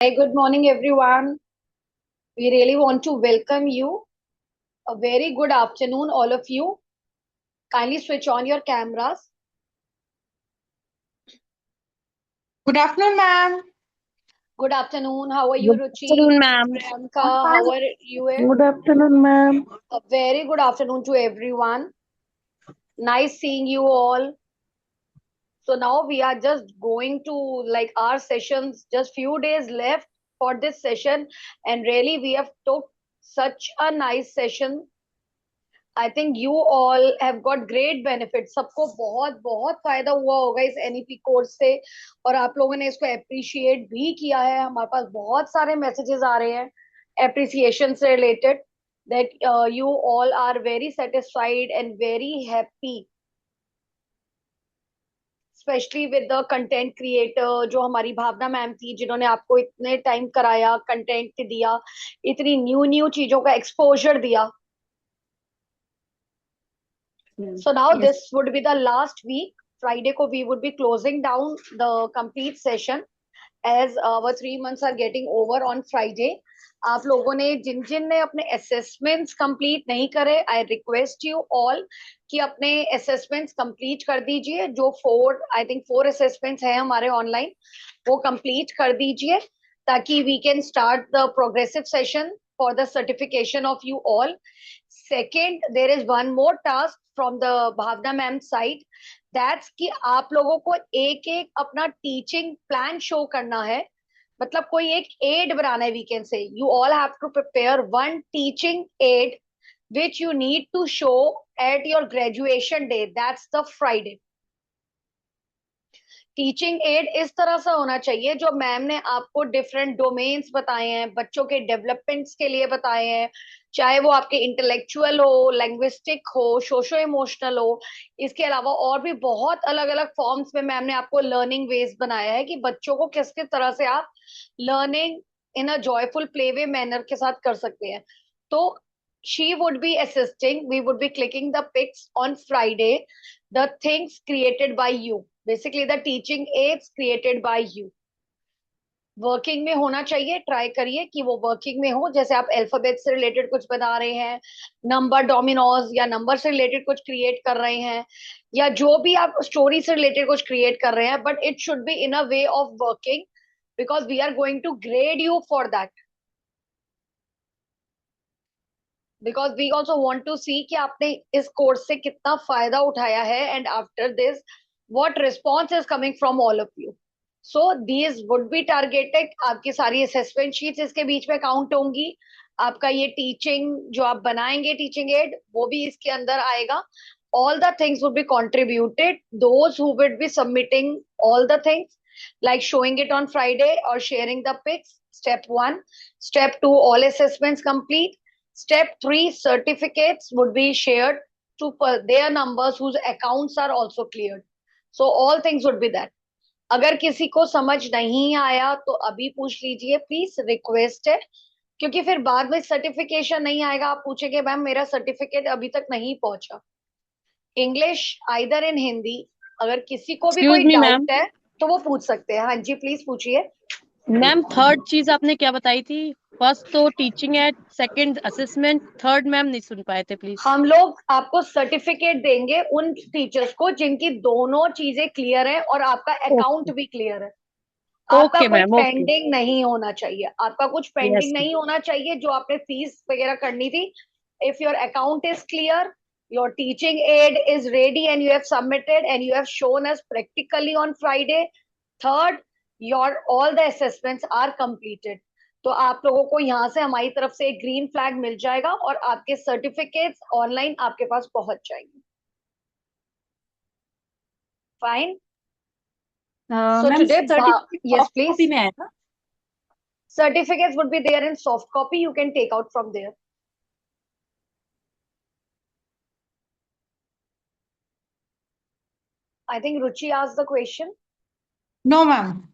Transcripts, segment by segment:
Hi, good morning, everyone. We really want to welcome you. A very good afternoon, all of you. Kindly switch on your cameras. Good afternoon, ma'am. Good afternoon. How are you, Good Ruchi? afternoon, ma'am. Priyanka, how are you? Good afternoon, ma'am. A very good afternoon to everyone. Nice seeing you all. So now we are just going to like our sessions, just few days left for this session. And really, we have took such a nice session. I think you all have got great benefit. सबको बहुत बहुत फायदा हुआ होगा इस NEP course से, और आप लोगों ने इसको अप्रिशिएट भी किया है. हमारे पास बहुत सारे मैसेजेस आ रहे हैं अप्रिसिएशन से related, that you all are very satisfied and very happy, specially with the content creator जो हमारी भावना मैम थी, जिन्होंने आपको इतने टाइम कराया, कंटेंट दिया, इतनी न्यू न्यू चीजों का एक्सपोजर दिया. So now Yes. this would be the last week. Friday ko we would be closing down the complete session as our 3 months are getting over on Friday. आप लोगों ने जिन जिन ने अपने असेसमेंट्स कंप्लीट नहीं करे, आई रिक्वेस्ट यू ऑल कि अपने assessments complete कर दीजिए. जो आई थिंक 4 असेसमेंट्स हैं हमारे ऑनलाइन, वो कंप्लीट कर दीजिए ताकि we can start the progressive session for the certification of you all. Second, there is one more task from the Bhavana ma'am side, that's कि आप लोगों को एक एक अपना टीचिंग प्लान शो करना है. मतलब कोई एक एड बनाना है. We can say you all have to prepare one teaching aid which you need to show at your graduation day, that's the Friday. Teaching aid इस तरह से होना चाहिए जो मैम ने आपको डिफरेंट डोमेन्स बताए हैं, बच्चों के डेवलपमेंट्स के लिए बताए हैं, चाहे वो आपके इंटेलेक्चुअल हो, लैंग्विस्टिक हो, सोशो इमोशनल हो. इसके अलावा और भी बहुत अलग अलग फॉर्म्स में मैम ने आपको लर्निंग वेज बनाया है कि बच्चों को किस किस तरह से आप लर्निंग इन अ जॉयफुल प्ले वे मैनर के साथ कर सकते हैं. तो she would be assisting, we would be clicking the pics on Friday, the things created by you, basically the teaching aids created by you. Working में होना चाहिए, ट्राई करिए कि वो वर्किंग में हो. जैसे आप अल्फाबेट से रिलेटेड कुछ बना रहे हैं, नंबर डोमिनोज या नंबर से रिलेटेड कुछ क्रिएट कर रहे हैं, या जो भी आप स्टोरी से रिलेटेड कुछ क्रिएट कर रहे हैं, but it should be in a way of working because we are going to grade you for that. Because we also want to see कि आपने इस कोर्स से कितना फायदा उठाया है, and after this what response is coming from all of you. So these would be targeted. आपकी सारी असेसमेंट शीट्स इसके बीच में काउंट होंगी. आपका ये टीचिंग जो आप बनाएंगे टीचिंग एड, वो भी इसके अंदर आएगा. All the things would be contributed. Those who would be submitting all the things, like showing it on Friday or sharing the pics. Step 1. Step 2, all assessments complete. Step 3, certificates would be shared to their numbers whose accounts are also cleared. So all things would be that. अगर किसी को समझ नहीं आया तो अभी पूछ लीजिए प्लीज, रिक्वेस्ट है. क्योंकि फिर बाद में सर्टिफिकेशन नहीं आएगा, आप पूछेंगे मैम मेरा सर्टिफिकेट अभी तक नहीं पहुंचा. इंग्लिश आइदर इन हिंदी, अगर किसी को भी कोई Excuse me, ma'am. डाउट है तो वो पूछ सकते हैं. हाँ जी, प्लीज पूछिए. मैम, थर्ड चीज आपने क्या बताई थी? फर्स्ट तो teaching add, second assessment, third ma'am नहीं सुन पाए थे, प्लीज. हम लोग आपको सर्टिफिकेट देंगे उन टीचर्स को जिनकी दोनों चीजें क्लियर है और आपका अकाउंट ओके. भी क्लियर है. आपका ओके कोई मैम, ओके. पेंडिंग नहीं होना चाहिए. आपका कुछ पेंडिंग यस. नहीं होना चाहिए जो आपने फीस वगैरह करनी थी. If your account is clear, your teaching aid is ready and you have submitted and you have shown us practically on Friday. Third, your all the assessments are completed. तो आप लोगों को यहाँ से हमारी तरफ से एक ग्रीन फ्लैग मिल जाएगा और आपके सर्टिफिकेट्स ऑनलाइन आपके पास पहुंच जाएंगे. Fine. So ma'am today, certificate yes, soft please. Copy में है ना? Certificates would be there in soft copy. You can take out from there. I think Ruchi asked the question. No ma'am.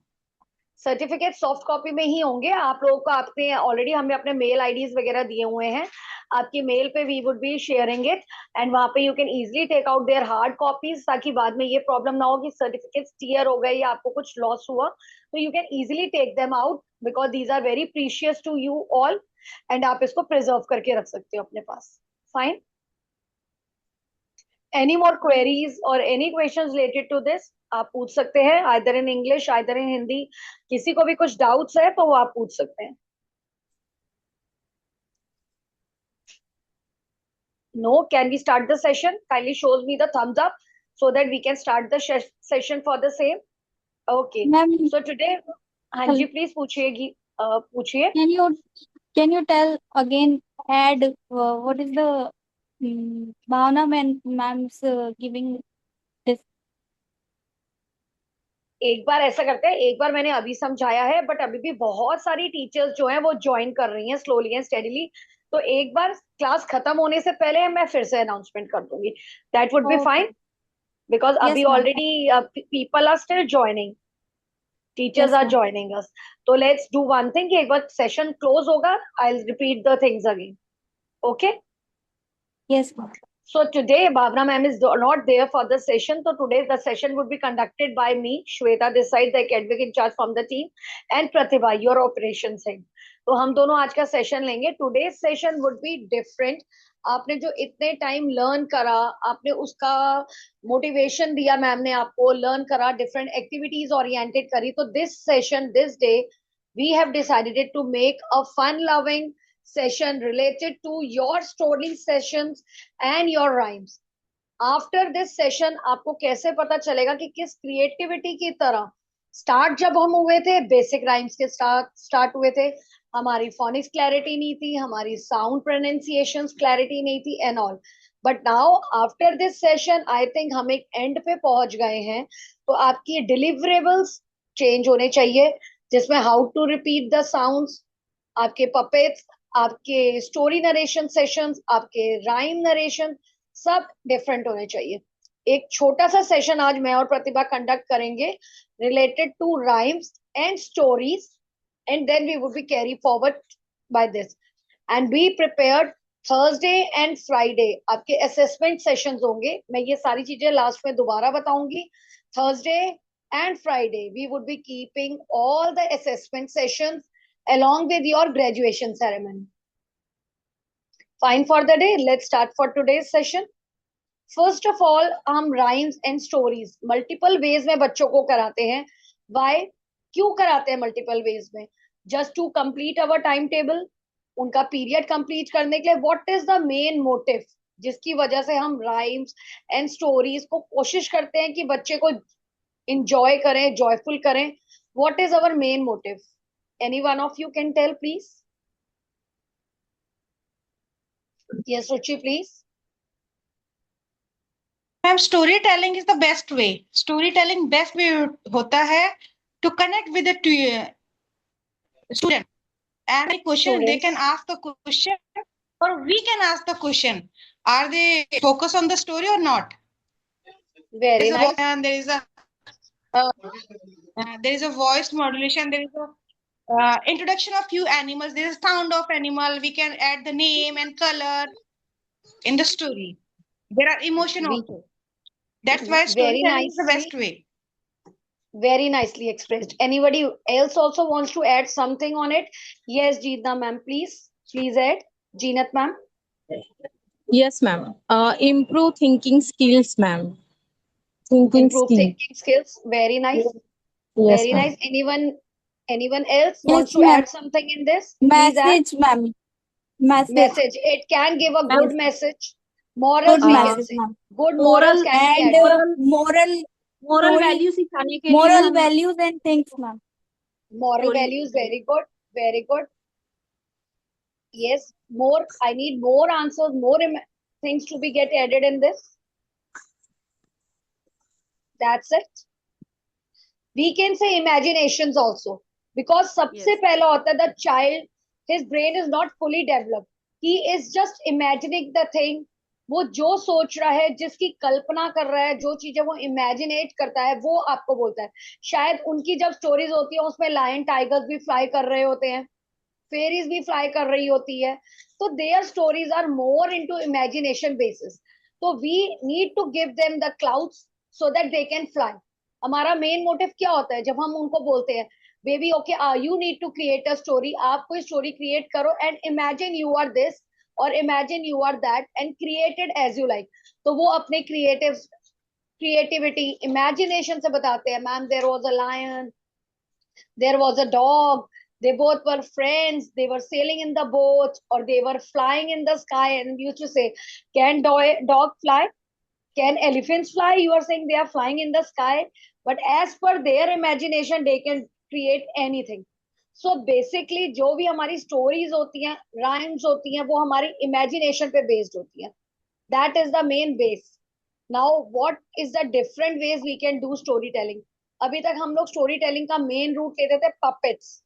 Certificate soft copy में ही होंगे आप लोगों को. आपने ऑलरेडी हमें अपने मेल आईडीज वगैरह दिए हुए हैं. आपकी मेल पे we would be sharing it, and वहां पे you can easily take out their hard copies, ताकि बाद में ये प्रॉब्लम ना हो कि सर्टिफिकेट्स टीयर हो गए या आपको कुछ लॉस हुआ, तो you can easily take them out because these are very precious to you all, and आप इसको प्रिजर्व करके रख सकते हो अपने पास. फाइन. एनी मोर क्वेरीज और any questions related to this आप पूछ सकते हैं, either in English either in Hindi. किसी को भी कुछ डाउट्स है तो वो आप पूछ सकते हैं. No, can we start the session? Kindly shows me the thumbs up so that we can start the session for the same. Okay. Ma'am, So today, हाँ जी प्लीज पूछिएगी, पूछिए. can you tell again, add what is the Bhavna ma'am's giving this? एक बार ऐसा करते हैं, एक बार मैंने अभी समझाया है बट अभी भी बहुत सारी टीचर्स जो हैं वो ज्वाइन कर रही हैं स्लोली एंड स्टेडीली, तो एक बार क्लास खत्म होने से पहले मैं फिर से अनाउंसमेंट कर दूंगी. That would be Okay. Fine because Yes, अभी ma'am. Already people are still joining, teachers Yes, are ma'am. Joining us. तो लेट्स डू वन थिंग कि एक बार सेशन क्लोज होगा, I will repeat the things again. Okay. Yes, ma'am. So today Bhavna ma'am is not there for the session. So today the session would be conducted by me, Shweta this side, the academic in charge from the team, and Pratibha, your operations head. तो हम दोनों आज का session लेंगे. Today's session would be different. आपने जो इतने time learn करा, आपने उसका मोटिवेशन दिया, मैम ने आपको लर्न करा, डिफरेंट एक्टिविटीज ओरिएंटेड करी. तो this session, this day, we have decided to make a fun loving session related to your story sessions and your rhymes. After this session आपको कैसे पता चलेगा कि किस क्रिएटिविटी की तरह स्टार्ट जब हम हुए थे बेसिक राइम्स के स्टार्ट हुए थे, हमारी फोनिक्स क्लैरिटी नहीं थी, हमारी साउंड प्रोनाउंसिएशंस क्लैरिटी नहीं थी and all. But now after this session I think हम एक एंड पे पहुंच गए हैं. तो आपकी डिलीवरेबल्स चेंज होने चाहिए, जिसमें how to repeat the sounds, आपके पपेट्स, आपके स्टोरी नरेशन सेशंस, आपके राइम नरेशन सब डिफरेंट होने चाहिए. एक छोटा सा सेशन आज मैं और प्रतिभा कंडक्ट करेंगे related to rhymes and stories, and then we would be carry forward by this. And be prepared, Thursday and Friday आपके असेसमेंट सेशंस होंगे. मैं ये सारी चीजें लास्ट में दोबारा बताऊंगी. Thursday and Friday we would be keeping all the assessment sessions along with your graduation ceremony. Fine for the day. Let's start for today's session. First of all, हम rhymes and stories multiple ways में बच्चों को कराते हैं. Why? क्यों कराते हैं multiple ways में? Just to complete our timetable, उनका पीरियड कंप्लीट करने के लिए. What is the main motive जिसकी वजह से हम rhymes and stories को कोशिश करते हैं कि बच्चे को enjoy करें, joyful करें? What is our main motive? Any one of you can tell, please? Yes, Ruchi, please. Ma'am, storytelling is the best way. Storytelling best way होता है to connect with the student. And a question, they can ask the question or we can ask the question. Are they focus on the story or not? Very nice. And there is a voice modulation. There is a introduction of few animals. There is sound of animal. We can add the name and color in the story. There are emotion also. That's why storytelling is the best way. Very nicely expressed. Anybody else also wants to add something on it? Yes, Jeetna ma'am, please. Please add. Jeenat ma'am. Yes, ma'am. Improve thinking skills, ma'am. Improve thinking skills. Very nice. Yes, Very nice. Anyone else wants to ma'am. add something in this? Message, ma'am. Message. It can give a good message. Good Morals we can message, say. ma'am. Good morals can be And added. moral story- values सिखाने के लिए moral हम- values and things, ma'am. Moral Story. values, very good. Very good. Yes, more. I need more answers, more things to be get added in this. That's it. We can say imaginations also, because सबसे पहला होता है the child, his brain is not fully developed. He is just imagining the thing. वो जो सोच रहा है, जिसकी कल्पना कर रहा है, जो चीजें वो इमेजिनेट करता है, वो आपको बोलता है. शायद उनकी जब स्टोरीज होती है उसमें लायन टाइगर्स भी फ्लाई कर रहे होते हैं, फेरीज भी फ्लाई कर रही होती है, तो their stories are more into imagination basis. तो we need to give them the clouds so that they can fly. हमारा मेन मोटिव क्या होता है जब हम उनको बोलते हैं baby okay you need to create a story, आप कोई स्टोरी क्रिएट करो and imagine you are this और imagine you are that and created as you like. तो वो अपने क्रिएटिविटी इमेजिनेशन से बताते हैं. Ma'am there was a lion, there was a dog, they both were friends, they were sailing in the boat or they were flying in the sky, and used to say can dog fly, can elephants fly? You are saying they are flying in the sky, but as per their imagination they can create anything. So basically जो भी हमारी stories होती हैं, rhymes होती हैं, वो हमारी imagination पे based होती हैं. That is the main base. Now what is the different ways we can do storytelling? अभी तक हम लोग स्टोरी टेलिंग का मेन रूट लेते थे puppets,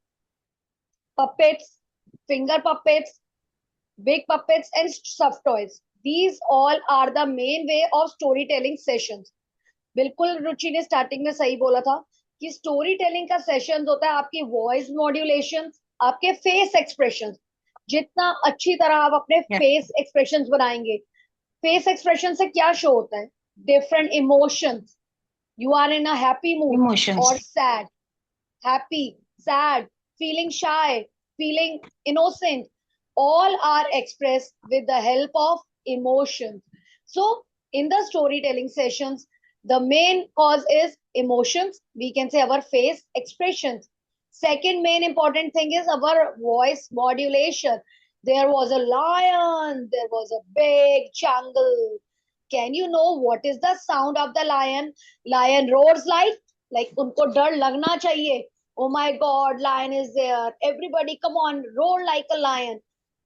finger puppets, big puppets and stuffed toys. These all are the main way of storytelling sessions. बिल्कुल रुचि ने starting में सही बोला था कि स्टोरी टेलिंग का सेशन होता है आपकी वॉइस मॉड्यूलेशन, आपके फेस एक्सप्रेशन. जितना अच्छी तरह आप अपने फेस एक्सप्रेशन बनाएंगे, फेस एक्सप्रेशन से क्या शो होता है? Different emotions. You are in a happy mood Emotions. or sad, happy, sad, feeling shy, feeling innocent, all are expressed with the help of emotions. So in the storytelling sessions, the main cause is emotions. We can say our face expressions. Second main important thing is our voice modulation. There was a lion, there was a big jungle. Can you know what is the sound of the lion? Lion roars like उनको डर लगना चाहिए. Oh my God, lion is there. Everybody, come on, roar like a lion.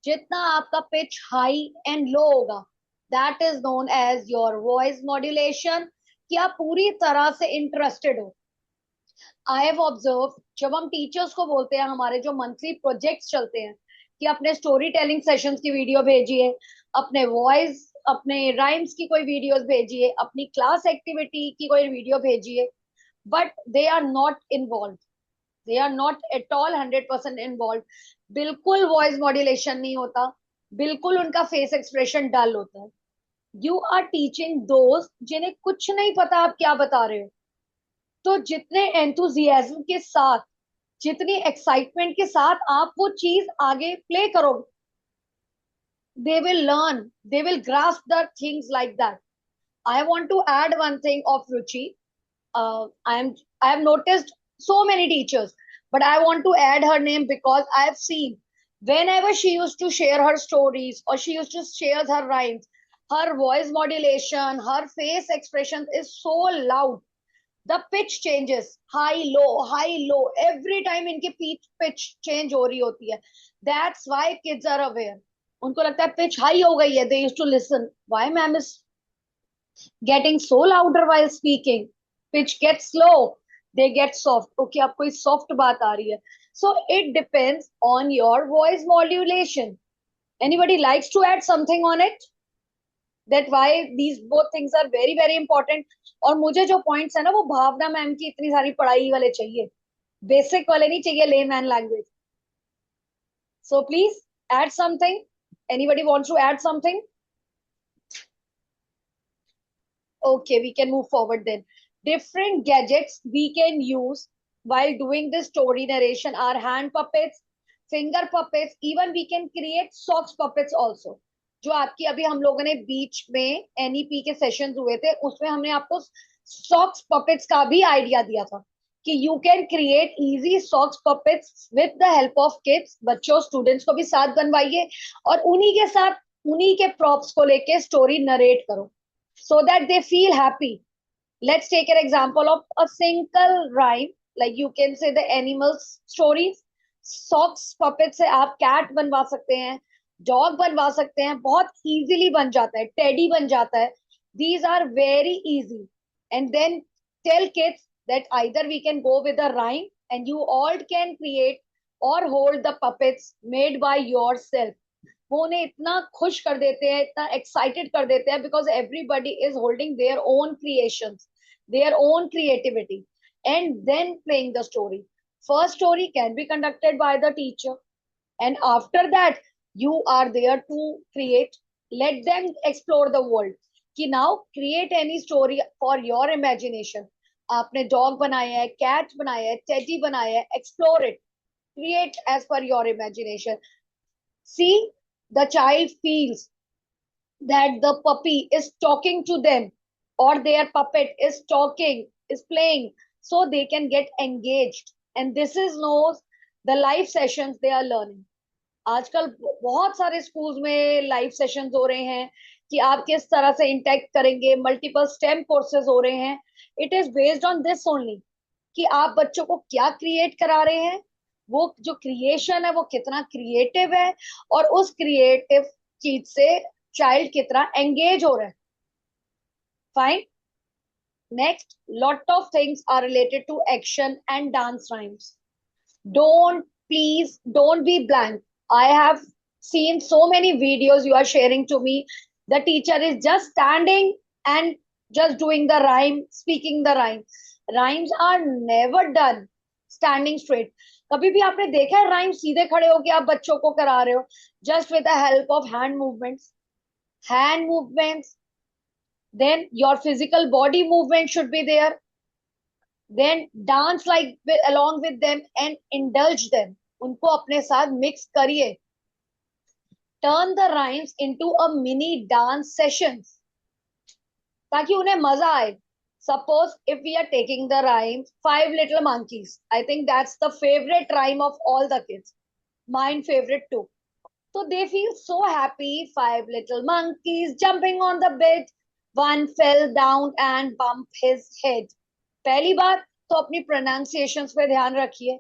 जितना आपका pitch high and low होगा, that is known as your voice modulation. कि आप पूरी तरह से interested हो. I have observed जब हम टीचर्स को बोलते हैं, हमारे जो मंथली प्रोजेक्ट्स चलते हैं कि अपने स्टोरी टेलिंग सेशंस की वीडियो भेजिए, अपने वॉइस, अपने राइम्स की कोई वीडियोस भेजिए, अपनी क्लास एक्टिविटी की कोई वीडियो भेजिए, but they are not involve, they are not at all 100% involve. बिल्कुल वॉइस मॉड्यूलेशन नहीं होता, बिल्कुल उनका फेस एक्सप्रेशन डल होता है. यू आर टीचिंग दोस्त जिन्हें कुछ नहीं पता आप क्या बता रहे हो. तो जितने एंथुजियाज्म के साथ, जितनी एक्साइटमेंट के साथ आप वो चीज आगे प्ले करोगे, they will learn, they will grasp the things like that. I want to add one thing of Ruchi. I have noticed so many teachers, but I want to add her name because I have seen whenever she used to share her stories or she used to share her rhymes, her voice modulation, her face expression is so loud. The pitch changes, high low every time. इनकी pitch change हो रही होती है. That's why kids are aware. उनको लगता है pitch high हो गई है. They used to listen. Why ma'am is getting so louder while speaking? Pitch gets low, they get soft. Okay, अब कोई soft बात आ रही है. So it depends on your voice modulation. Anybody likes to add something on it? That why these both things are very very important. और मुझे जो points है ना, वो भावना मैम की इतनी सारी पढ़ाई वाले चाहिए, बेसिक वाले नहीं चाहिए, layman language. So please add something. Anybody wants to add something? Okay, we can move forward then. Different gadgets we can use while doing this story narration are hand puppets, finger puppets, even we can create socks puppets also. जो आपकी अभी हम लोगों ने बीच में NEP के sessions हुए थे, उसमें हमने आपको सॉक्स पपेट्स का भी आइडिया दिया था कि you can create easy socks puppets with the help of kids. बच्चों, स्टूडेंट्स को भी साथ बनवाइए और उन्हीं के साथ, उन्हीं के प्रॉप्स को लेके स्टोरी नरेट करो so that they feel happy. Let's take an example of a single rhyme, like you can say the animals stories. Socks puppet से आप cat बनवा सकते हैं, dog बनवा सकते हैं, बहुत easily बन जाता है, teddy बन जाता है. These are very easy. And then tell kids that either we can go with a rhyme and you all can create or hold the puppets made by yourself. वो उन्हें इतना खुश कर देते हैं, इतना एक्साइटेड कर देते हैं, because everybody is holding their own creations, their own creativity, and than playing the story. First story can be conducted by the teacher, And after that, you are there to create. Let them explore the world. कि now create any story for your imagination. आपने dog बनाया है, cat बनाया है, teddy बनाया है, explore it. Create as per your imagination. See, the child feels that the puppy is talking to them or their puppet is talking, is playing, so they can get engaged. And this is knows the live sessions they are learning. आजकल बहुत सारे schools में live sessions हो रहे हैं कि आप किस तरह से इंटैक्ट करेंगे, मल्टीपल स्टेम कोर्सेज हो रहे हैं. It is based on this only कि आप बच्चों को क्या क्रिएट करा रहे हैं, वो जो क्रिएशन है वो कितना क्रिएटिव है, और उस क्रिएटिव चीज से चाइल्ड कितना एंगेज हो रहा है. Fine. Next, lot of things are related to action and dance rhymes. Don't be blank. I have seen so many videos you are sharing to me. The teacher is just standing and just doing the rhyme, speaking the rhyme. Rhymes are never done standing straight. कभी भी आपने देखा है rhyme सीधे खड़े होके आप बच्चों को करा रहे हो? Just with the help of hand movements. Hand movements. Then your physical body movement should be there. Then dance like along with them and indulge them. उनको अपने साथ मिक्स करिए. Turn the rhymes into a mini dance sessions ताकि उन्हें मजा आए. Suppose if we are taking the rhyme Five Little Monkeys, I think that's the favorite rhyme of all the kids. Mine favorite too. So they feel so happy. Five little monkeys jumping on the bed. One fell down and bumped his head. पहली बात तो अपनी pronunciations पे ध्यान रखिए.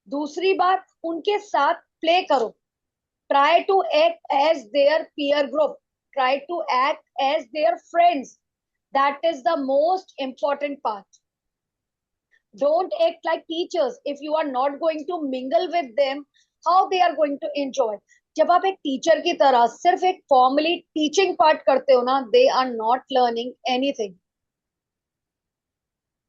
दूसरी बात, उनके साथ प्ले करो. Try to act as their peer group. Try to act as their friends. That is the most important part. Don't act like teachers. If you are not going to mingle with them, how they are going to enjoy? जब आप एक teacher की तरह सिर्फ एक formally teaching part करते हो ना, they are not learning anything.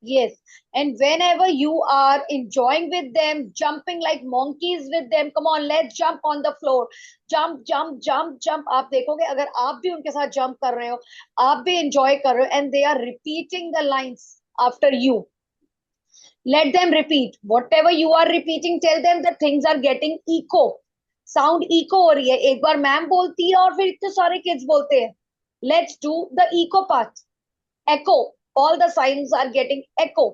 Yes, and whenever you are enjoying with them, jumping like monkeys with them, come on, let's jump on the floor. Jump, jump, jump, jump. आप देखोगे अगर आप भी उनके साथ जंप कर रहे हो, आप भी enjoy कर रहे हो, and they are repeating the lines after you. Let them repeat. Whatever you are repeating, tell them that things are getting echo. Sound echo हो रही है. एक बार मैम बोलती है और फिर इतने सारे kids बोलते हैं. Let's do the echo part. Echo. All the signs are getting echo.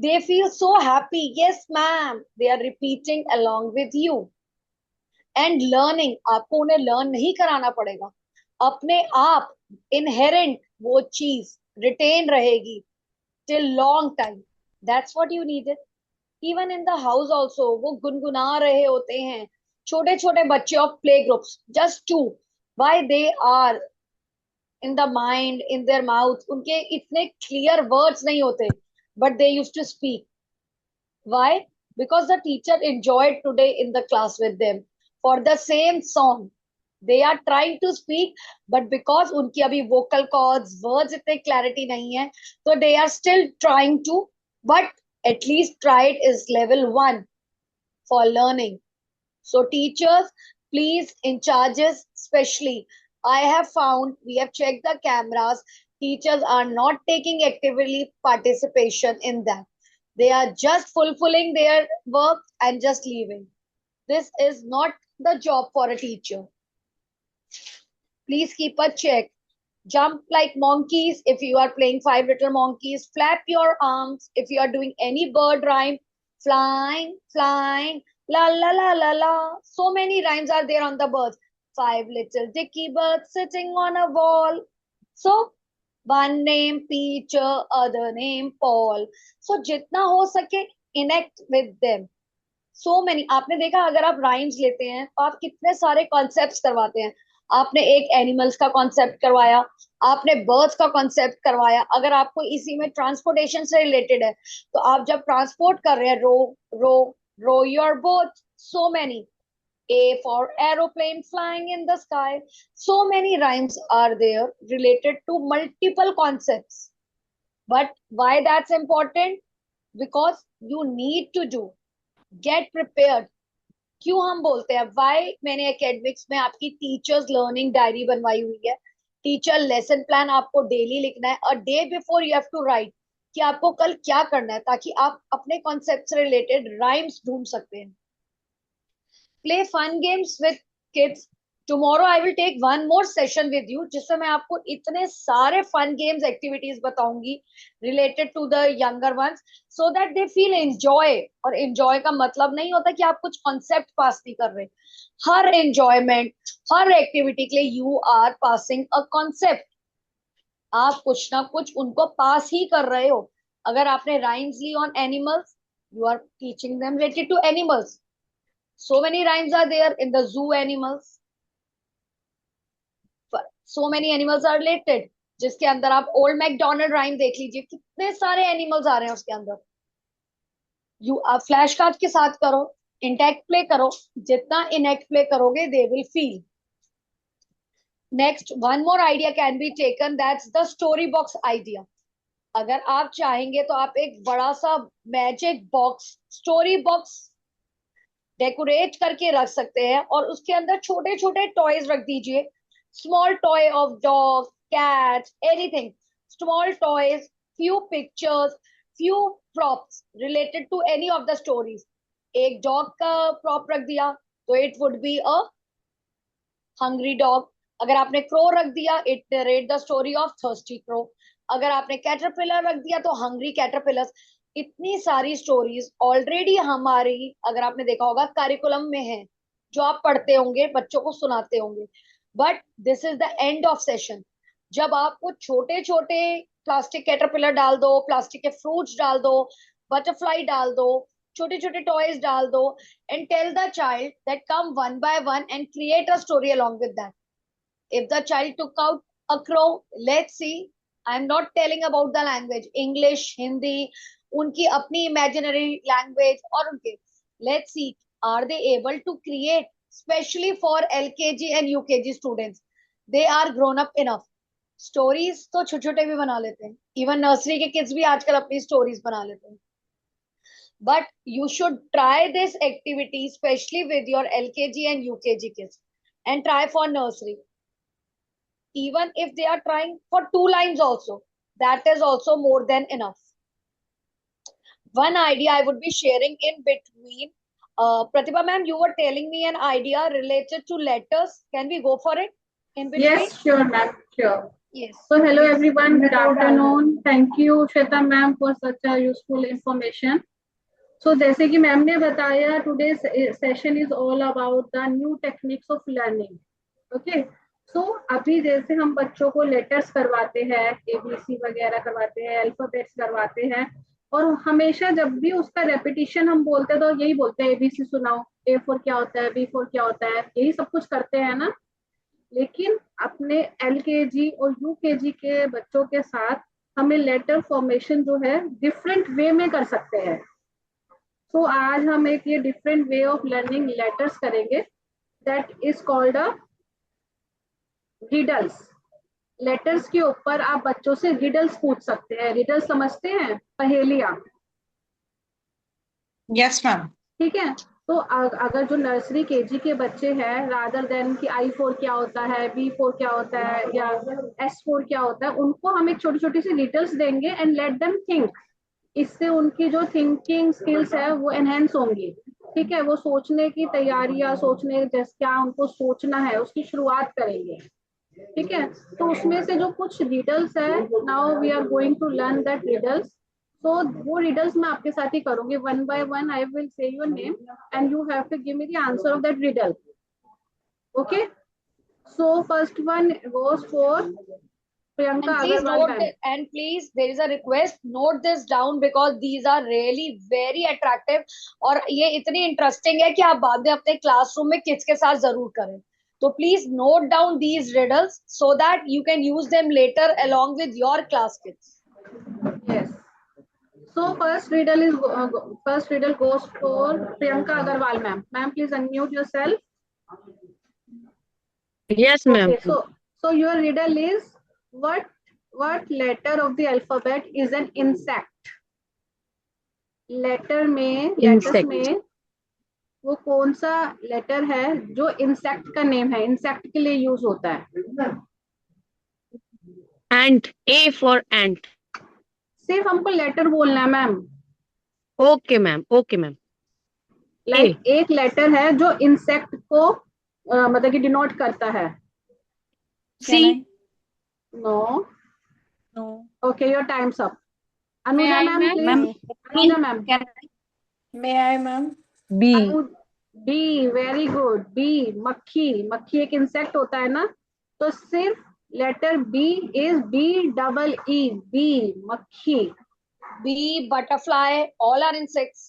They feel so happy. Yes, ma'am. They are repeating along with you. And learning. आपको उन्हें learn नहीं कराना पड़ेगा. अपने आप inherent वो चीज retain रहेगी till long time. That's what you needed. Even in the house also, वो गुनगुना रहे होते हैं. छोटे छोटे बच्चे of play groups. Just two. Why they are in the mind, in their mouth, उनके इतने clear words नहीं होते, but they used to speak. Why? Because the teacher enjoyed today in the class with them for the same song. They are trying to speak, but because उनकी अभी vocal cords, words इतने clarity नहीं है, so they are still trying to, but at least tried is level 1 for learning. So teachers, please, in charges especially, I have found, we have checked the cameras, teachers are not taking actively participation in that. They are just fulfilling their work and just leaving. This is not the job for a teacher. Please keep a check. Jump like monkeys if you are playing Five Little Monkeys. Flap your arms if you are doing any bird rhyme. Flying, flying, la la la la la. So many rhymes are there on the birds. Five little dicky birds sitting on a wall. So one name Peter, other name Paul. So जितना हो सके connect with them. So many. आपने देखा अगर आप rhymes लेते हैं तो आप कितने सारे concepts करवाते हैं. आपने एक एनिमल्स का कॉन्सेप्ट करवाया, आपने बर्ड्स का कॉन्सेप्ट करवाया. अगर आपको इसी में ट्रांसपोर्टेशन से रिलेटेड है तो आप जब ट्रांसपोर्ट कर रहे हैं, row your boat. So many. A for aeroplane flying in the sky. So many rhymes are there related to multiple concepts. But why that's important? Because you need to do. Get prepared. क्यों हम बोलते हैं, Y मैंने academics में आपकी teachers learning diary बनवाई हुई है। टीचर लेसन प्लान आपको डेली लिखना है, a day before you have to write कि आपको कल क्या करना है, ताकि आप अपने कॉन्सेप्ट से रिलेटेड राइम्स ढूंढ सकते हैं। Play fun games with kids. Tomorrow I will take one more session with you, जिससे मैं आपको इतने सारे फन गेम्स एक्टिविटीज बताऊंगी related to the younger ones, so that they feel enjoy. और एंजॉय का मतलब नहीं होता कि आप कुछ कॉन्सेप्ट पास नहीं कर रहे। हर एंजॉयमेंट, हर एक्टिविटी के लिए you are passing a concept. आप कुछ ना कुछ उनको पास ही कर रहे हो। अगर आपने राइम्स ली on animals, you are teaching them related to animals. So many rhymes are there in the zoo animals. So many animals are related. जिसके अंदर आप ओल्ड मैकडोनल्ड राइम देख लीजिए, कितने सारे एनिमल्स आ रहे हैं उसके अंदर। आप फ्लैश कार्ड के साथ करो, इंटैक्ट प्ले करो। जितना इनएक्ट प्ले करोगे they will feel. Next, one more idea can be taken, that's the story box idea. अगर आप चाहेंगे तो आप एक बड़ा सा magic box, story box decorate करके रख सकते हैं, और उसके अंदर छोटे छोटे टॉयज रख दीजिए। Small toy of dog, cat, anything, small toys, few pictures, few props related to any of the stories। एक डॉग का प्रॉप रख दिया तो it would be a hungry dog. अगर आपने क्रो रख दिया, it narrate the story of thirsty crow. अगर आपने कैटरपिलर रख दिया तो हंग्री कैटरपिलर। इतनी सारी स्टोरीज ऑलरेडी हमारी, अगर आपने देखा होगा, करिकुलम में है, जो आप पढ़ते होंगे, बच्चों को सुनाते होंगे। But this is the end of session. जब आपको छोटे छोटे प्लास्टिक कैटरपिलर डाल दो, प्लास्टिक के फ्रूट्स डाल दो, बटरफ्लाई डाल दो, छोटे छोटे टॉयज डाल दो, and tell the child that come one by one and create a story along with that। If the child took out a crow, let's see. I'm not telling about the language, English, Hindi, उनकी अपनी imaginary language और उनके, let's see, are they able to create, especially for LKG and UKG students? They are grown up enough. Stories तो छोटे छोटे भी बना लेते हैं, इवन नर्सरी के किड्स भी आजकल अपनी स्टोरीज बना लेते हैं। But you should try this activity specially with your LKG and UKG kids, and try for nursery. Even if they are trying for 2 lines also, that is also more than enough. One idea I would be sharing in between, Pratibha ma'am, you were telling me an idea related to letters. Can we go for it in between? Yes, sure, ma'am. Sure. Yes. So, hello everyone. Good afternoon. Thank you, Shweta ma'am, for such a useful information. So, जैसे कि ma'am ने बताया, today's session is all about the new techniques of learning. Okay. So, अभी जैसे हम बच्चों को letters करवाते हैं, ABC वगैरह करवाते हैं, अल्फाबेट्स करवाते हैं, और हमेशा जब भी उसका रेपिटिशन हम बोलते हैं तो यही बोलते हैं, ABC सुनाओ, A4 क्या होता है, B4 क्या होता है, यही सब कुछ करते हैं ना। लेकिन अपने LKG और UKG के बच्चों के साथ हमें लेटर फॉर्मेशन जो है डिफरेंट वे में कर सकते हैं। तो आज हम एक ये different way of learning letters करेंगे, that is called a riddles. Letters के ऊपर आप बच्चों से रिडल्स पूछ सकते हैं। रिडल्स समझते हैं, पहेलियां? Yes ma'am. ठीक है। तो अगर जो नर्सरी KG के बच्चे हैं, रादर देन कि I4 क्या होता है, B4 क्या होता है, या S4 क्या होता है, उनको हम एक छोटी छोटी सी रिडल्स देंगे एंड लेट देम थिंक। इससे उनकी जो थिंकिंग स्किल्स है वो एनहेंस होंगी। ठीक है, वो सोचने की तैयारी या सोचने जैसे क्या उनको सोचना है उसकी शुरुआत करेंगे। ठीक है, तो उसमें से जो कुछ रिडल्स है, now we are going to learn that riddles. तो वो रिडल्स मैं आपके साथ ही करूंगी, one by one I will say your name and you have to give me the answer of that riddle. Okay, so first one goes for Priyanka Agarwal ma'am. And please, there is a request, note this down because these are really very attractive और ये इतनी interesting है कि आप बाद में अपने classroom में किड्स के साथ जरूर करें। तो please note down these riddles so that you can use them later along with your class kids. Yes. So first riddle goes for Priyanka Agarwal ma'am. Ma'am, please unmute yourself. Yes, ma'am. Okay, so your riddle is what letter of the alphabet is an insect? Letter में, letters में वो कौन सा letter है जो insect का name है, insect के लिए यूज होता है? Ant, A for ant. सिर्फ हमको लेटर बोलना है ma'am. Okay ma'am, okay ma'am. Like एक लेटर है जो इंसेक्ट को मतलब कि डिनोट करता है। C. No. No. Okay, your time's up. Anuja I, ma'am ma'am? Please. Anuja ma'am. May I, ma'am? B. B, very good. B, मक्खी। मक्खी एक इंसेक्ट होता है ना, तो सिर्फ letter B is B double E, B, मक्खी। Bee, butterfly, all are insects.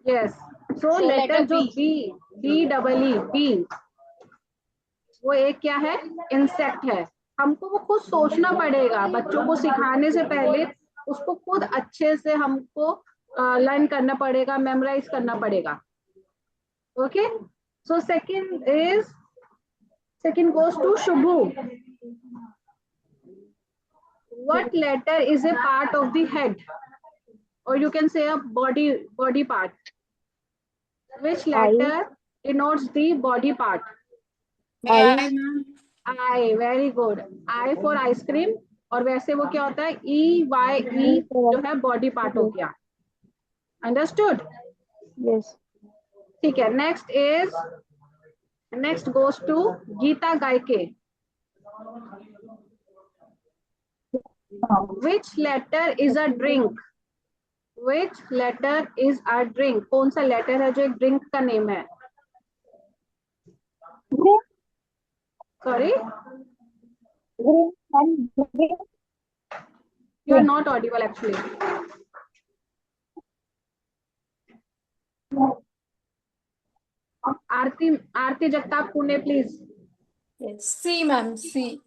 Yes, so So letter letter जो B. B, B double E, B, वो एक क्या है? इंसेक्ट है। हमको वो खुद सोचना पड़ेगा, बच्चों को सिखाने से पहले उसको खुद अच्छे से हमको लर्न करना पड़ेगा, मेमोराइज करना पड़ेगा। Okay, so second goes to Shubhu. What letter is a part of the head, or you can say a body part? Which letter denotes the body part? May I, ma'am? I, very good. I for ice cream, और वैसे वो क्या होता है? EYE जो है body part हो गया। अंडरस्टूड? Yes. ठीक है, नेक्स्ट गोज टू गीता गायके। Which letter is a drink? Which letter is a drink? कौन सा लेटर है जो एक ड्रिंक का नेम है? Sorry, you are not audible actually. Aarti Jagtap Pune please. Yes. C, ma'am. C.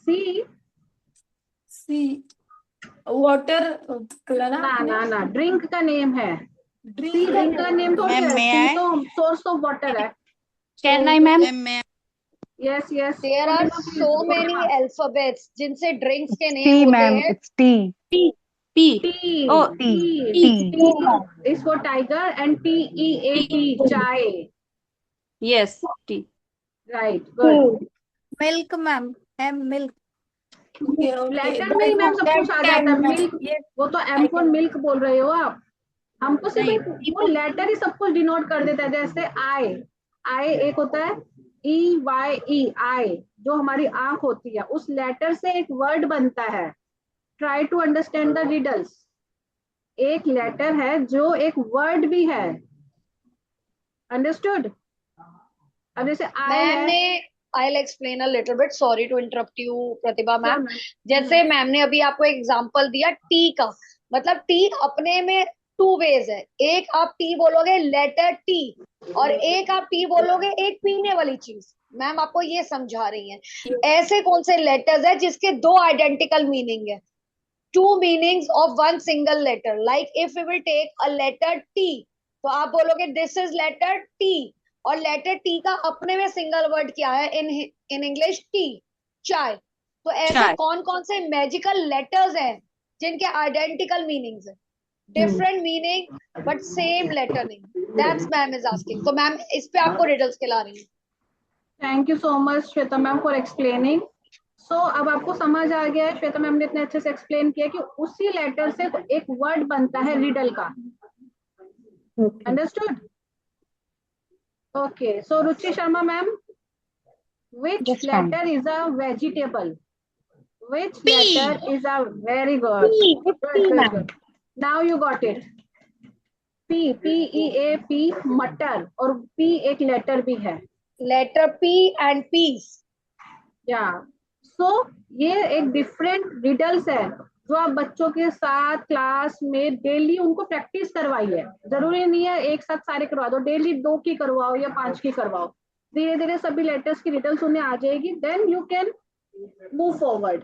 सी। C. Water. ना, ड्रिंक का नेम है। Drink. सी ड्रिंक का नेम थोड़ी है, सी तो सोर्स ऑफ वाटर है। Can I, ma'am? Yes yes, There are so many alphabets जिनसे drinks के name T, होते ma'am. हैं. It's T. P. T, Oh, T is for tiger and TEAT, चाय। yes, T. Right, good. Milk, ma'am. M, milk. Okay, okay. Letter में ही ma'am सब कुछ आ जाता है। मिल्क, वो तो एम फॉर मिल्क बोल रहे हो आप। हमको सिर्फ वो लेटर ही सब कुछ डिनोट कर देता है। जैसे आई एक होता है EYE, आई जो हमारी आंख होती है, उस लेटर से एक वर्ड बनता है। Try to understand the riddles. एक लेटर है जो एक वर्ड भी है। अंडरस्टूड? अब जैसे आई मैम है, ने I'll explain a little bit. Sorry to interrupt you, Pratibha ma'am. ma'am. जैसे मैम ने अभी आपको एग्जांपल दिया टी का, मतलब टी अपने में टू वेज है। एक आप टी बोलोगे लेटर टी, और एक आप टी बोलोगे एक पीने वाली चीज। मैम आपको ये समझा रही हैं। ऐसे कौन से लेटर्स है जिसके दो आइडेंटिकल मीनिंग है? Two meanings of one single letter. Like if you will take a letter T, तो आप बोलोगे दिस इज लेटर टी, और लेटर टी का अपने में सिंगल वर्ड क्या है इन इंग्लिश? टी, चाय। तो ऐसे चाय। कौन कौन से मैजिकल लेटर्स हैं जिनके आइडेंटिकल मीनिंग्स है, different meaning but same letter नहीं? That's ma'am is asking. तो मैम इस पे आपको रिडल्स खिला रही है। Thank you so much Shweta ma'am for explaining. So अब आपको समझ आ गया है, श्वेता मैम ने इतने अच्छे से एक्सप्लेन किया कि उसी लेटर से एक वर्ड बनता है रिडल का। Understood? Okay, so Ruchi Sharma ma'am, which Yes, ma'am. letter is a vegetable? Which letter is a, very good. Good. Now you got it. PEAP, मटर, और P एक लेटर भी है। Letter P and peas. या so ये एक different riddles है जो आप बच्चों के साथ क्लास में डेली उनको प्रैक्टिस करवाइए। जरूरी नहीं है एक साथ सारे करवा दो, डेली 2 की करवाओ या 5 की करवाओ। धीरे धीरे सभी लेटर्स की रिडल्स उन्हें आ जाएगी, then you can move forward.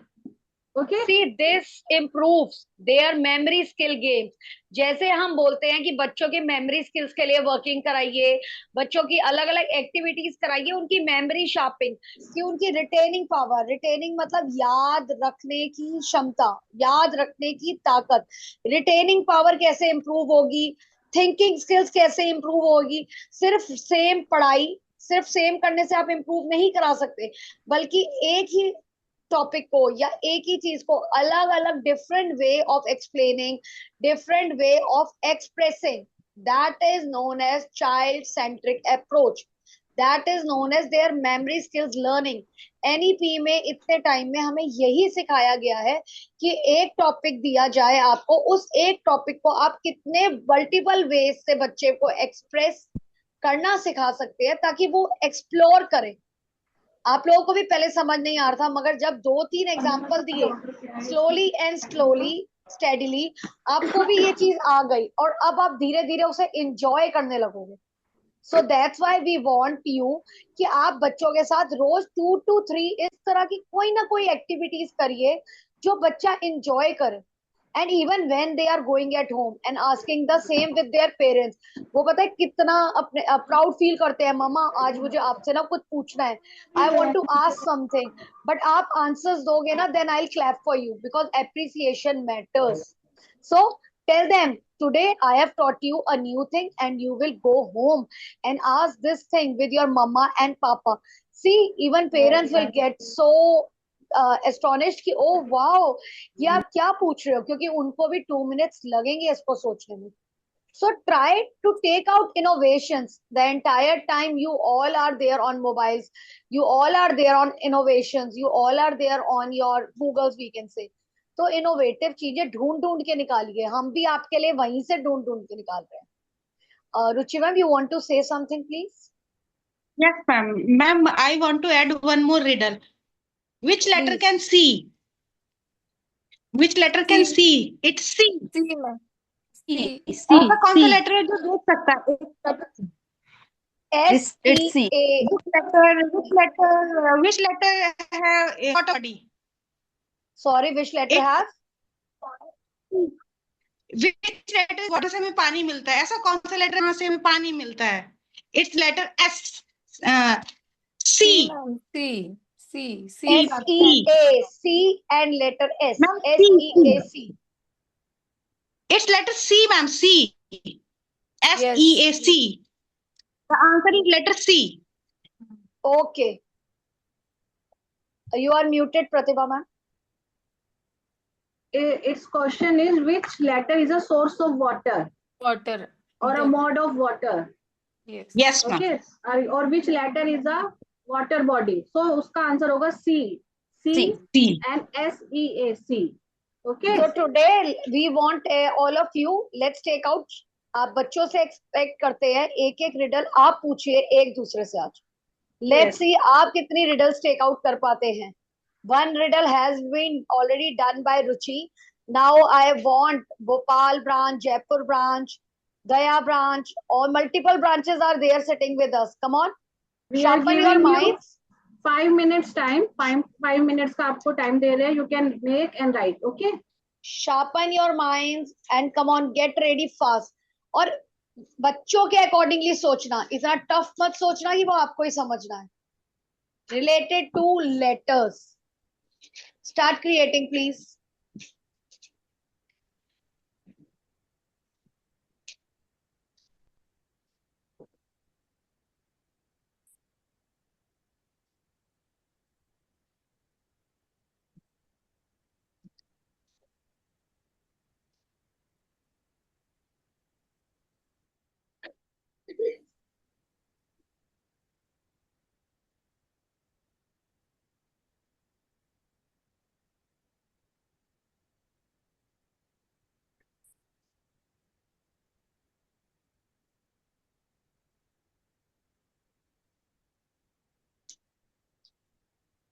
Okay, See, this improves their memory skill games. जैसे हम बोलते हैं कि बच्चों के मेमोरी स्किल्स के लिए वर्किंग कराइए, बच्चों की अलग अलग एक्टिविटीज कराइए, उनकी मेमोरी शार्पिंग, कि उनकी रिटेनिंग पावर, रिटेनिंग मतलब याद रखने की क्षमता, याद रखने की ताकत। रिटेनिंग पावर कैसे इंप्रूव होगी? थिंकिंग स्किल्स कैसे इंप्रूव होगी? सिर्फ सेम पढ़ाई, सिर्फ सेम करने से आप इंप्रूव नहीं करा सकते, बल्कि एक ही टॉपिक को या एक ही चीज को अलग अलग different way of explaining, different way of expressing, that is known as child centric approach, that is known as their memory skills learning. NEP में इतने टाइम में हमें यही सिखाया गया है कि एक टॉपिक दिया जाए आपको, उस एक टॉपिक को आप कितने मल्टीपल वेज से बच्चे को एक्सप्रेस करना सिखा सकते हैं, ताकि वो एक्सप्लोर करे। आप लोगों को भी पहले समझ नहीं आ रहा था, मगर जब 2-3 एग्जाम्पल दिए, स्लोली एंड स्लोली स्टेडिली आपको भी ये चीज आ गई, और अब आप धीरे धीरे उसे इंजॉय करने लगोगे। So that's why we want you कि आप बच्चों के साथ रोज 2 to 3 इस तरह की कोई ना कोई एक्टिविटीज करिए जो बच्चा इंजॉय करे। And even when they are going at home and asking the same with their parents, वो पता है कितना अपने प्राउड फील करते हैं, मम्मा आज मुझे आपसे ना कुछ पूछना है, I want to ask something, but आप आंसर्स दोगे ना, then I will clap for you, because appreciation matters. So tell them, today I have taught you a new thing and you will go home and ask this thing with your mama and papa. See, even parents will get so astonished कि oh wow, ये आप क्या पूछ रहे हो, क्योंकि उनको भी 2 minutes लगेंगे इसको सोचने में। So try to take out innovations. The entire time you all are there on mobiles, you all are there on innovations, you all are there on your Googles, we can say. तो innovative चीजें ढूंढ ढूंढ के निकालिए, हम भी आपके लिए वहीं से ढूंढ ढूंढ के निकाल रहे हैं। Ruchi ma'am, you want to say something please? Yes, ma'am. Ma'am, I want to add one more riddle. Which letter Please. can see? Which letter can C. see? It's C. C, ma'am. C. ऐसा कौन सा letter है जो देख सकता है? S E It's C. A. Which letter है water body? Sorry, which letter It- has? Which letter water से हमें पानी मिलता है? ऐसा कौन सा लेटर से हमें पानी मिलता है? It's letter S. C. ma'am. C. C. C. S E A. C and letter S. Ma'am, S E A C. It's letter C, ma'am. C. S Yes. E A C. The answer is letter C. Okay. You are muted, Pratibha ma'am. Its question is which letter is a source of water Water. or a mode of water? Yes. Yes, ma'am. Okay. Or which letter is a water body? So उसका answer होगा C. C. C. And S E A C. Okay. So today we want all of you, let's take out, आप बच्चों से expect करते हैं एक एक riddle आप पूछिए एक दूसरे से आज। लेट्स सी आप कितनी रिडल्स टेक आउट कर पाते हैं। One riddle has been already done by Ruchi. Now I want Bhopal branch, Jaipur branch, Gaya branch, or multiple branches are there sitting with us. Come on, We are sharpen your giving you minds. 5 minutes time. 5 minutes का आपको time दे रहे हैं. You can make and write. Okay. Sharpen your minds and come on, get ready fast. और बच्चों के accordingly सोचना, इतना tough मत सोचना कि वो आपको ही समझना है। Related to letters. Start creating, please.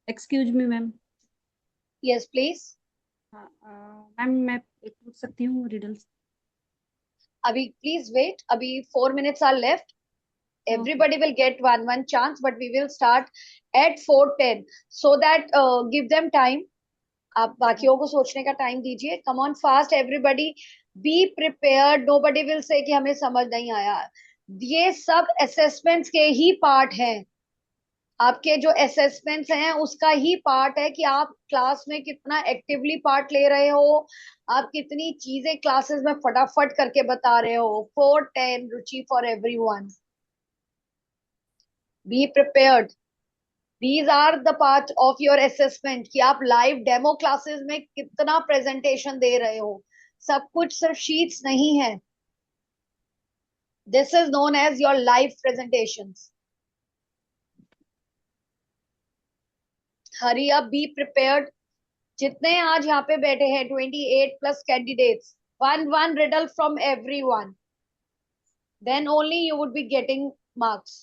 Excuse me ma'am. Yes, please. Ma'am मैं एक पूछ सकती हूँ riddles? Abhi, please wait. Abhi 4 minutes are left. Everybody will get one chance, but we will start at 4:10 so that give them time. आप बाकियों को सोचने का टाइम दीजिए। Come on fast, everybody. Be prepared. Nobody will say कि हमें समझ नहीं आया। ये सब assessments के ही पार्ट हैं। आपके जो असेसमेंट्स हैं उसका ही पार्ट है कि आप क्लास में कितना एक्टिवली पार्ट ले रहे हो, आप कितनी चीजें क्लासेस में फटाफट करके बता रहे हो. 410 Ruchi for everyone. Be prepared. These are the part of your assessment कि आप लाइव डेमो क्लासेस में कितना प्रेजेंटेशन दे रहे हो. सब कुछ सिर्फ शीट्स नहीं है. This is known as your live presentations. Hurry up, be prepared. जितने आज यहाँ पे बैठे हैं 28 plus candidates, one riddle from everyone, then only you would be getting marks.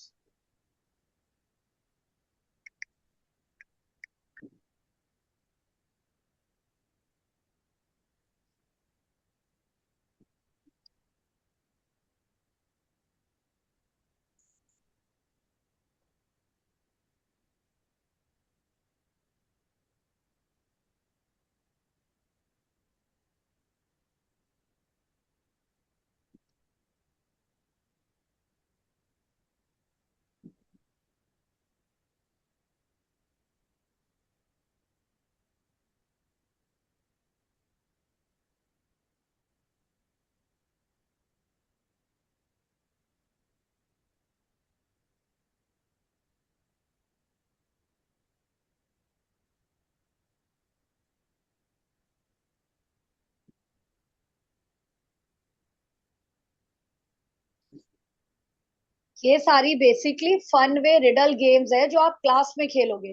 ये सारी basically fun way riddle games है जो आप क्लास में खेलोगे.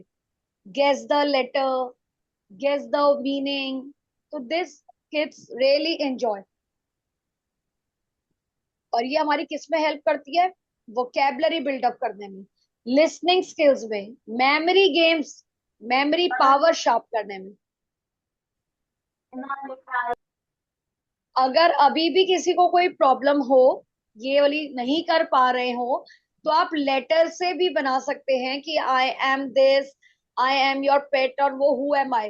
Guess the letter, guess the meaning. तो दिस किड्स रियली एंजॉय. और ये हमारी किस में हेल्प करती है? वोकैबुलरी बिल्डअप करने में, लिसनिंग स्किल्स में, memory games, memory power sharp करने में. अगर अभी भी किसी को कोई प्रॉब्लम हो, ये वाली नहीं कर पा रहे हो, तो आप लेटर से भी बना सकते हैं कि I am this, I am your पेट, और वो हु एम आई,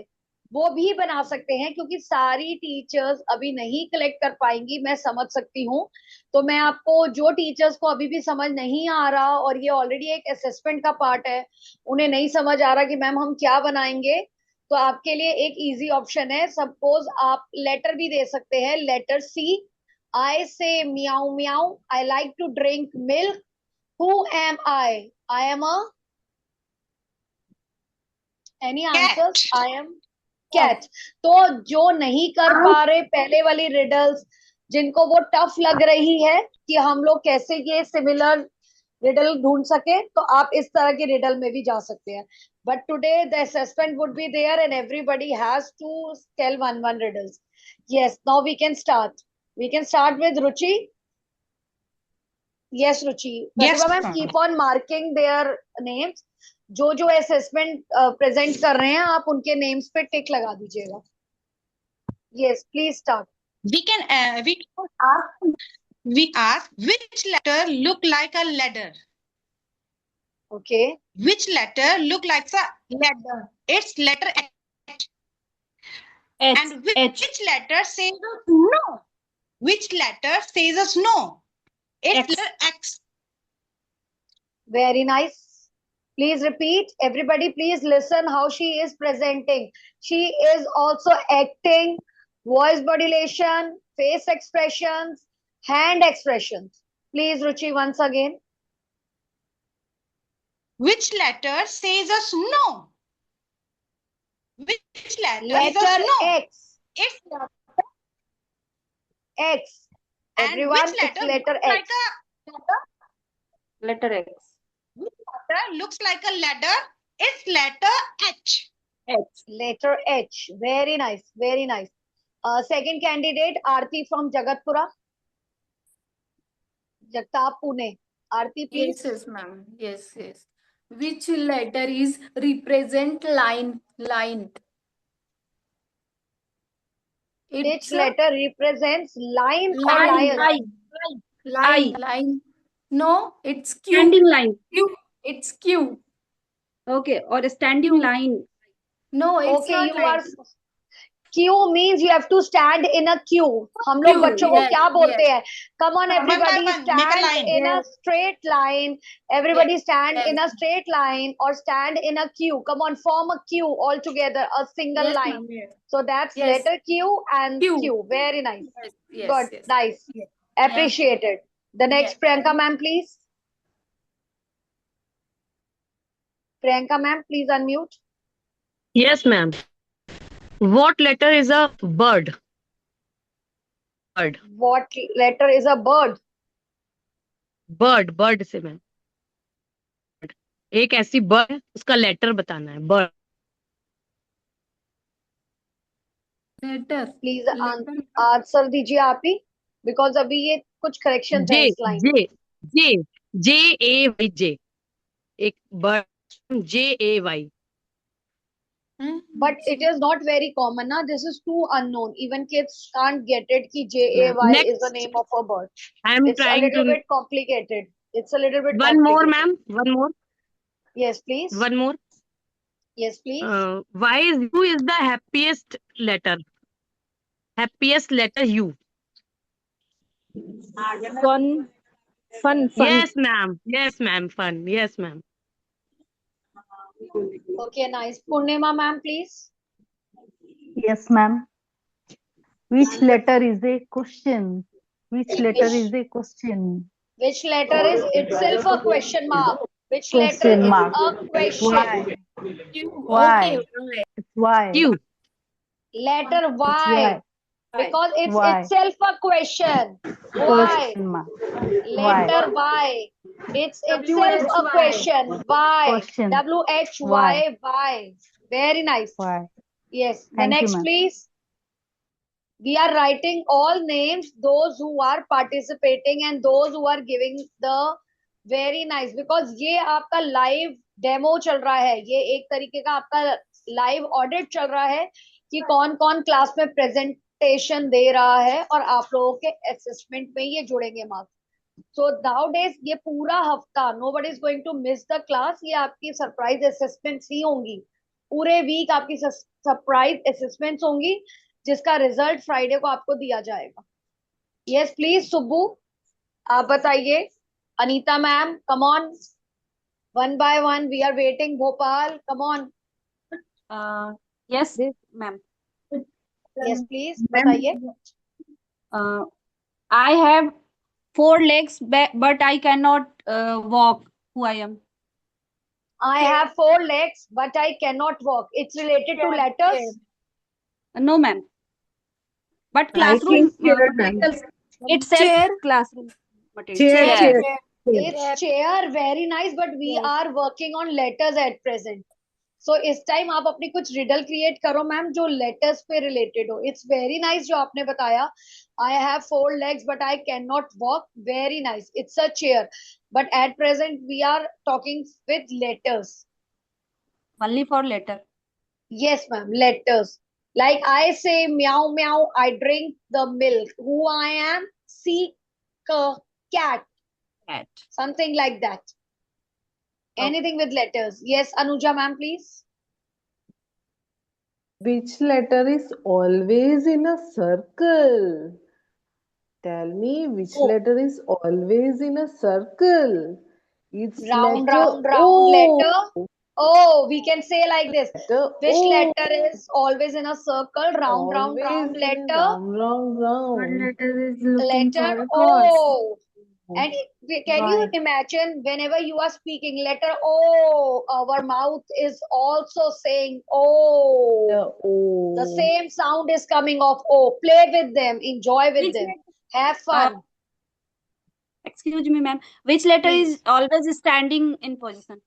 वो भी बना सकते हैं. क्योंकि सारी टीचर्स अभी नहीं कलेक्ट कर पाएंगी, मैं समझ सकती हूँ. तो मैं आपको, जो टीचर्स को अभी भी समझ नहीं आ रहा और ये ऑलरेडी एक असेसमेंट का पार्ट है, उन्हें नहीं समझ आ रहा कि मैम हम क्या बनाएंगे, तो आपके लिए एक इजी ऑप्शन है. सपोज आप लेटर भी दे सकते हैं. Letter C, I say meow meow, I like to drink milk, who am I am a, any answers? I am cat. तो जो नहीं कर पा रहे पहले वाली रिडल्स, जिनको वो टफ लग रही है कि हम लोग कैसे ये सिमिलर रिडल ढूंढ सके, तो आप इस तरह की रिडल में भी जा सकते हैं. But today the assessment would be there and everybody has to tell one riddles. Yes, now we can start. We can start with Ruchi. Yes, Ruchi. Yes, Pratibha ma'am, ma'am. keep on marking their names. जो assessment present कर रहे हैं, आप उनके names पे टिक लगा दीजिएगा. Yes, please start. We can ask which letter look like a ladder? Okay. Which letter look like a ladder? It's letter H. And which letter says us no? Which letter says us no? It's letter X. Very nice. Please repeat. Everybody, please listen how she is presenting. She is also acting, voice modulation, face expressions, hand expressions. Please, Ruchi, once again. Which letter says us no? Which letter says us Letter no? X. It's X. and Everyone, which it's letter letter looks like X. a letter X? Which letter looks like a ladder? It's letter H. Letter H. Very nice. Very nice. Second candidate, Aarti from Jagatpura. Jagtap, Pune. Aarti, please. Yes, ma'am. Yes. Which letter is represent line? Which It's a letter represents lion or lion? line. No, it's Q. Standing line. Q. It's Q. Okay, or a standing Q. line. No, it's Okay, not you like are Q means you have to stand in a queue. हम लोग Queue, बच्चों को yes, क्या बोलते yes. हैं? Come on, everybody, one, make a stand line. in a straight line. Everybody stand Yes. in a straight line or stand in a queue. Come on, form a queue all together, a single Yes, line. ma'am, yes. So that's Yes. letter Q and Q. Q. Very nice. Yes, yes, Good, yes. nice. Yes. Appreciated. The next, Yes. Priyanka ma'am, please. Priyanka ma'am, please unmute. Yes, ma'am. What letter is a bird? Bird. What letter is a bird? Bird से ma'am एक ऐसी bird है उसका letter बताना है bird Letter. Please Letter. Answer दीजिए आप ही, because अभी ये कुछ करेक्शन है जे इस line. J J J A Y J एक bird J A Y But it is not very common, na? This is too unknown. Even kids can't get it ki JAY is the Next, name of a bird. I am It's a trying little to bit complicated. It's a little bit one more, complicated. ma'am. One more. Yes, please. One more. Yes, please. Why is U is the happiest letter? Happiest letter U. Fun. Yes, ma'am. Yes, ma'am. Fun. Yes, ma'am. Okay, nice. Purnima ma'am, please. Yes, ma'am. Which letter is a question? Which letter is a question? Which letter is itself a question mark? Which letter Question is mark. a question? Why? Q. Why? Okay, right. Why? Q. Letter It's Y. why? Because it's Why? itself a question. Why? Question mark. Why? Letter Y. It's itself a question. Why? Question. WHY. Why? Very nice. Why? Yes. The Thank you, next, ma'am. please. We are writing all names, those who are participating and those who are giving the very nice, because ये आपका live demo चल रहा है, ये एक तरीके का आपका live audit चल रहा है कि कौन कौन क्लास में presentation दे रहा है और आप लोगों के assessment में ये जुड़ेंगे मार्क्स. So nowadays ये पूरा हफ्ता nobody is going to miss the class. ये आपकी surprise assessments ही होंगी, पूरे वीक आपकी surprise assessments होंगी जिसका रिजल्ट फ्राइडे को आपको दिया जाएगा. यस प्लीज सुब्बू आप बताइए. Anita ma'am come on, one by one we are waiting. Bhopal come on. Yes, ma'am. Yes please बताइए. I have 4 legs, but I cannot walk. Who I am? I have 4 legs but I cannot walk. It's related to letters. No, ma'am. But I classroom think chair, ma'am. materials itself Chair. classroom materials. Chair, Yes. chair. It's chair. Very nice. But we are working on letters at present. So इस time आप अपनी कुछ riddle create करो ma'am जो letters पे related हो. It's very nice जो आपने बताया. I have 4 legs but I cannot walk. Very nice. It's a chair. But at present we are talking with letters. Only for letter. Yes, ma'am. Letters. Like I say meow meow, I drink the milk. Who I am? Seek a cat. Cat. Something like that. Anything with letters. Yes, Anuja ma'am, please. Which letter is always in a circle? Tell me which letter is always in a circle? It's Round, letter round, round O. letter. Oh, we can say like this. Letter Which O. letter is always in a circle? Round, round, Always round in a letter. round, round, round. letter is looking Letter for a O. And can you imagine whenever you are speaking letter O, our mouth is also saying O. Letter O. The same sound is coming off O. Play with them, enjoy with Which them, have fun. Excuse me, ma'am. Which letter Please. is always standing in position?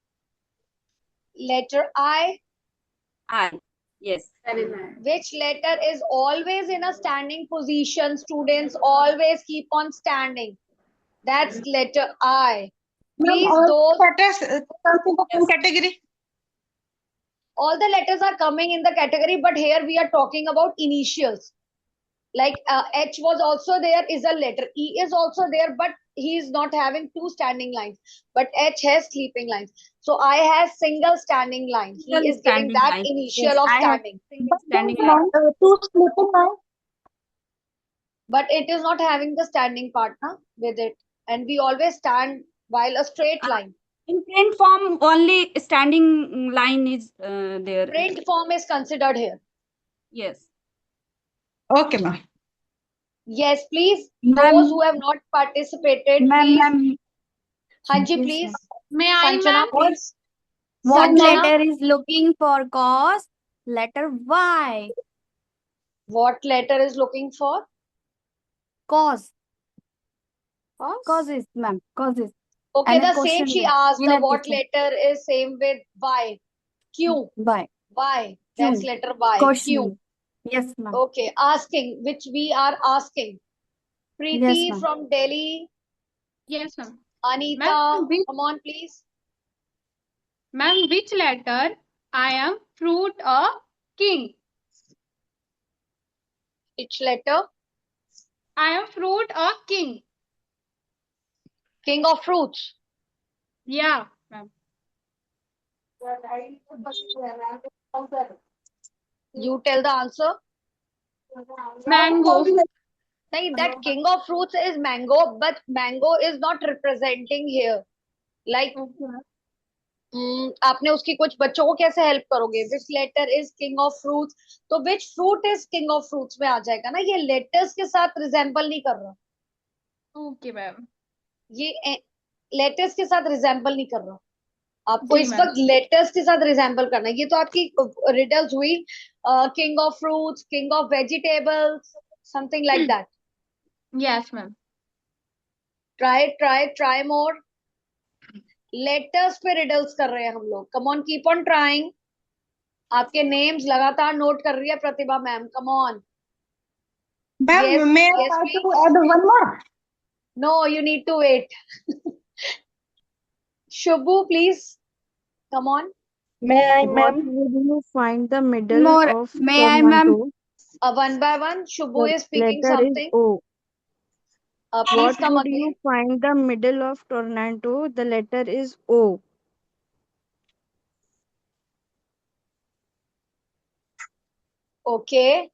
Letter I. I. Yes. Which letter is always in a standing position? Students always keep on standing. That's letter I. Please, those category. all the letters are coming in the category, but here we are talking about initials. Like H was also there, is a letter. E is also there, but he is not having two standing lines, but H has sleeping lines. So I has single standing line. He Single is giving standing that line. initial Yes, of I have standing, single standing line. Two sleeping line. but it is not having the standing part na, with it. And we always stand while a straight Uh, line. In print form, only standing line is there. Print form is considered here. Yes. Okay, ma'am. Yes, please. Ma'am, Those who have not participated, ma'am, please. ma'am. Hanji, Yes, please. May I, Sanjana, ma'am? please. What Sanjana, letter is looking for cos? Letter Y. what letter is looking for? Cos. Cos? Causes, ma'am. Causes. Okay, And a the same question she mark. asked. In The a what question. letter is same with Y? Q. Y. Y. Q. That's letter Y. Question. Q. Yes, ma'am. Okay, asking, which we are asking. Yes, Preeti ma'am. from Delhi. Yes, ma'am. Anita, Ma'am, come on, please. ma'am, which letter I am fruit or king? Which letter? I am fruit or king? King of fruits. Yeah, ma'am. You tell the answer. Mango. Nahi, that king of fruits is mango, but mango is not representing here. Like, आपने उसकी कुछ बच्चों को कैसे help करोगे? Which letter is king of fruits, तो which fruit is king of fruits में आ जाएगा ना, ये लेटर्स के साथ रिजेंबल नहीं कर रहा, ओके मैम। ये लेटर्स के साथ रिजेंबल नहीं कर रहा, आपको जी इस मैम। वक्त लेटर्स के साथ रिजेंबल करना है। ये तो आपकी रिडल्स हुई, king of fruits, king of vegetables, something like that. Yes ma'am. Try more. Letters पे रिडल्स कर रहे हैं हम लोग। Come on, keep on trying. आपके नेम्स लगातार नोट कर रही है Pratibha ma'am. Come on. Ma'am, Yes, may I yes, try to please. add one more? No, you need to wait. Shubhu, please. Come on. May I, What ma'am? would you find the middle More. of May I, ma'am? tornado? One by one. Shubhu The is speaking letter is something. O. Please What come would you again. find the middle of tornado? The letter is O. Okay.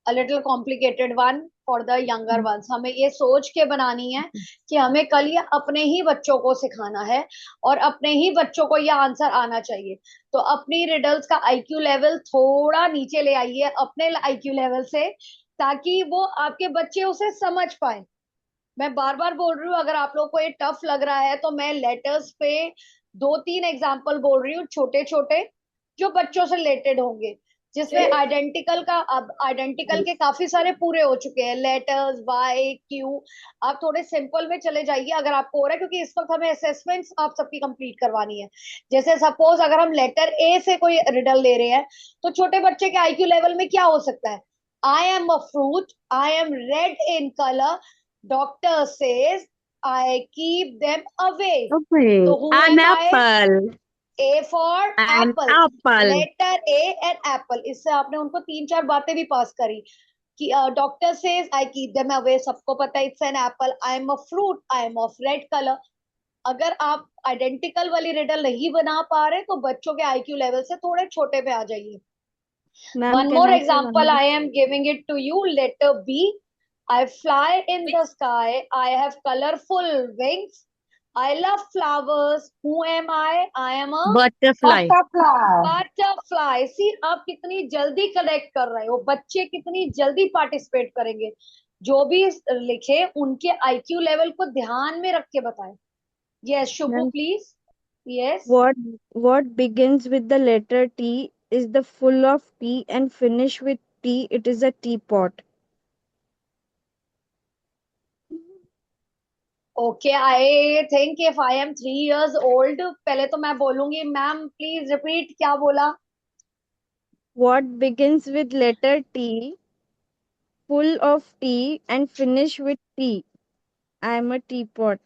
A little complicated one for the younger ones. हमें ये सोच के बनानी है कि हमें कल ये अपने ही बच्चों को सिखाना है और अपने ही बच्चों को ये आंसर आना चाहिए। तो अपनी रिडल्स का आईक्यू लेवल थोड़ा नीचे ले आइए अपने आईक्यू लेवल से, ताकि वो आपके बच्चे उसे समझ पाए। मैं बार बार बोल रही हूँ, अगर आप लोग को ये टफ लग रहा है तो मैं लेटर्स पे 2-3 एग्जाम्पल बोल रही हूँ, छोटे छोटे, जो बच्चों से रिलेटेड होंगे, जिसमें आइडेंटिकल का, अब आइडेंटिकल के काफी सारे पूरे हो चुके हैं, लेटर्स वाई क्यू। आप थोड़े सिंपल में चले जाइए अगर आपको हो रहा है, क्योंकि इस वक्त हमें असेसमेंट्स आप सबकी कंप्लीट करवानी है। जैसे सपोज अगर हम लेटर ए से कोई रिडल ले रहे हैं, तो छोटे बच्चे के आईक्यू लेवल में क्या हो सकता है? आई am a fruit, I am red in colour, doctor says I keep them away. Okay. तो who An am I? apple. A for An apple. apple. Letter A and apple. इससे आपने उनको 3-4 बातें भी पास करी कि doctor says I keep them away, सबको पता है it's an apple. I am a fruit, I am of red colour. अगर आप आइडेंटिकल वाली रिडल नहीं बना पा रहे तो बच्चों के आईक्यू लेवल से थोड़े छोटे पे आ जाइए। Ma'am, One can more I say one example more? I am giving it to you. Letter B. I fly in the sky. I have colorful wings. I love flowers. Who am I? I am a Butterfly. butterfly. See, आप कितनी जल्दी connect कर रहे हो, बच्चे कितनी जल्दी participate करेंगे। जो भी लिखे उनके आईक्यू लेवल को ध्यान में रख के बताएं। Yes Shubhu Ma'am, please. Yes what begins with the letter T is the full of tea and finish with T. It is a teapot. Okay, I think if I am 3 years old, पहले तो मैं बोलूंगी ma'am please repeat, क्या बोला? What begins with letter T, full of tea and finish with T. I am a teapot.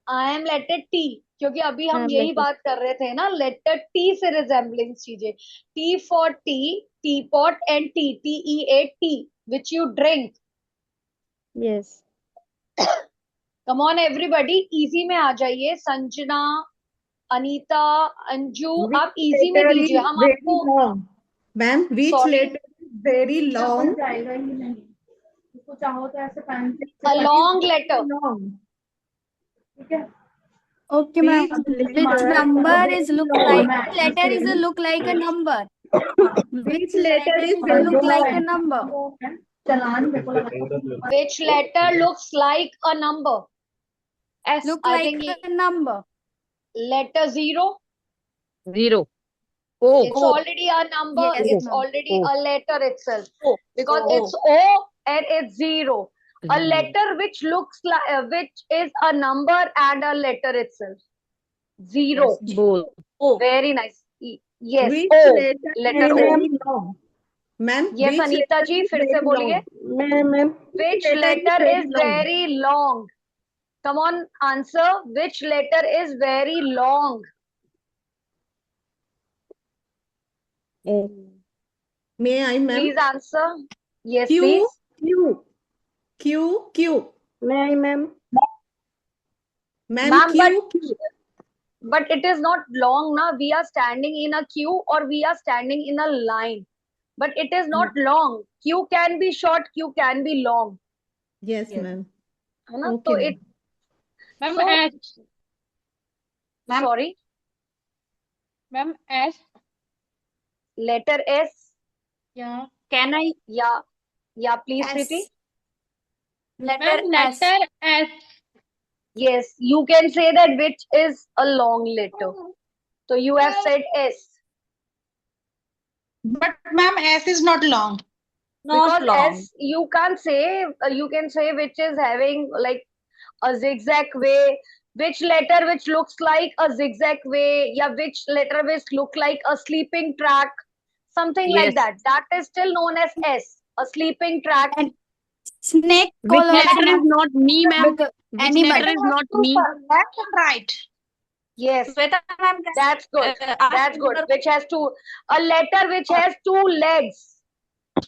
I am letter T, क्योंकि अभी I हम am यही letter. बात कर रहे थे ना, लेटर टी से रिजेम्बलिंग चीजें। T for T, T pot and T, T E A T, which you drink. Yes. Come on everybody, easy में आ जाइए. संजना, अनीता, अंजू, आप इजी में दीजिए. हम आपको ma'am which sorry, letter is very long? जाएगा ही नहीं. इसको चाहो तो ऐसे pen a long letter. Long. ठीक है. Okay, Which ma'am. Which letter number is is look very like? long? Letter is a look like a number. Which letter is Is a very look like a long? number. चलान मेरे को लगा. Which letter looks like a number? S. Look I like think a number. letter 0. 0. O. It's already a number. Yes, It's ma'am. already O. a letter itself. O. Because O. it's O and it's 0. A Zero. letter which looks like, which is a number and a letter itself. 0. Both. Very nice. Yes. Which O. letter Letter is O. very long? Ma'am, Yes, which Anita letter ji, is फिर से very बोलिए. long? Ma'am, Which letter is very long? Come on, answer. Which letter is very long? May I, ma'am? Please answer. Yes, Q, please. Q, Q, Q. May I, ma'am? Ma'am, Ma'am, Q, but it is not long, na. We are standing in a queue or we are standing in a line. But it is not long. Q can be short, Q can be long. Yes, ma'am. है ना? Okay, तो it. Ma'am, So, S. Ma'am. sorry. Ma'am, S. Letter S. Yeah. Can I? Yeah, please, S. Preeti. Letter Ma'am, S. letter S. Yes, you can say that which is a long letter. So you have said S. But ma'am, S is not long. Because S, you can't say, you can say which is having like a zigzag way, which letter which looks like a zigzag way, yeah, which letter which look like a sleeping track, something like Yes. that. That is still known as S, a sleeping track. And snake Which call also, letter is ma'am. not me, ma'am? Because Which animal. letter is not me? Left and right. Yes, Shweta ma'am, that's good. That's good. Which has two, a letter which has two legs,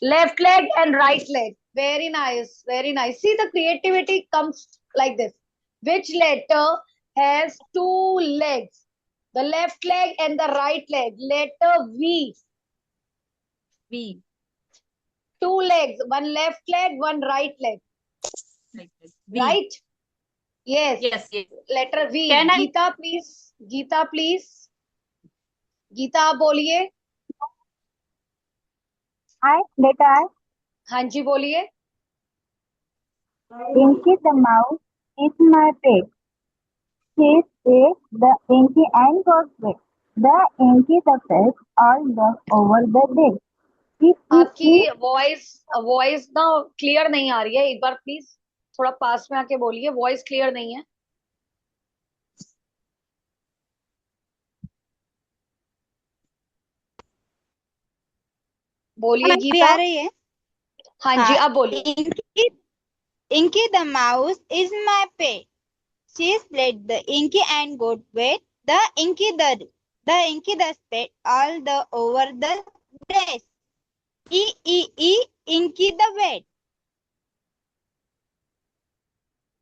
left leg and right leg. Very nice, very nice. See, the creativity comes like this. Which letter has two legs, the left leg and the right leg? Letter V. V. Two legs, one left leg, one right leg. V. Right? Yes. Yes, yes. Letter V. Can I- Geeta, please. Geeta, please. Gita आप बोलिए. Letter I. हाँ जी बोलिए. Inky the mouse is my pet. She ate the Inky and got wet. The Inky the pet all the over the day. आपकी voice ना clear नहीं आ रही है. एक बार प्लीज थोड़ा पास में आके बोलिए. वॉइस क्लियर नहीं है. बोलिए गीता. आ रही है. हाँ जी आप बोलिए. Inky the mouse is my pet. She slayed the Inky and got wet. The Inky the spit all the over the dress. Inky the wet.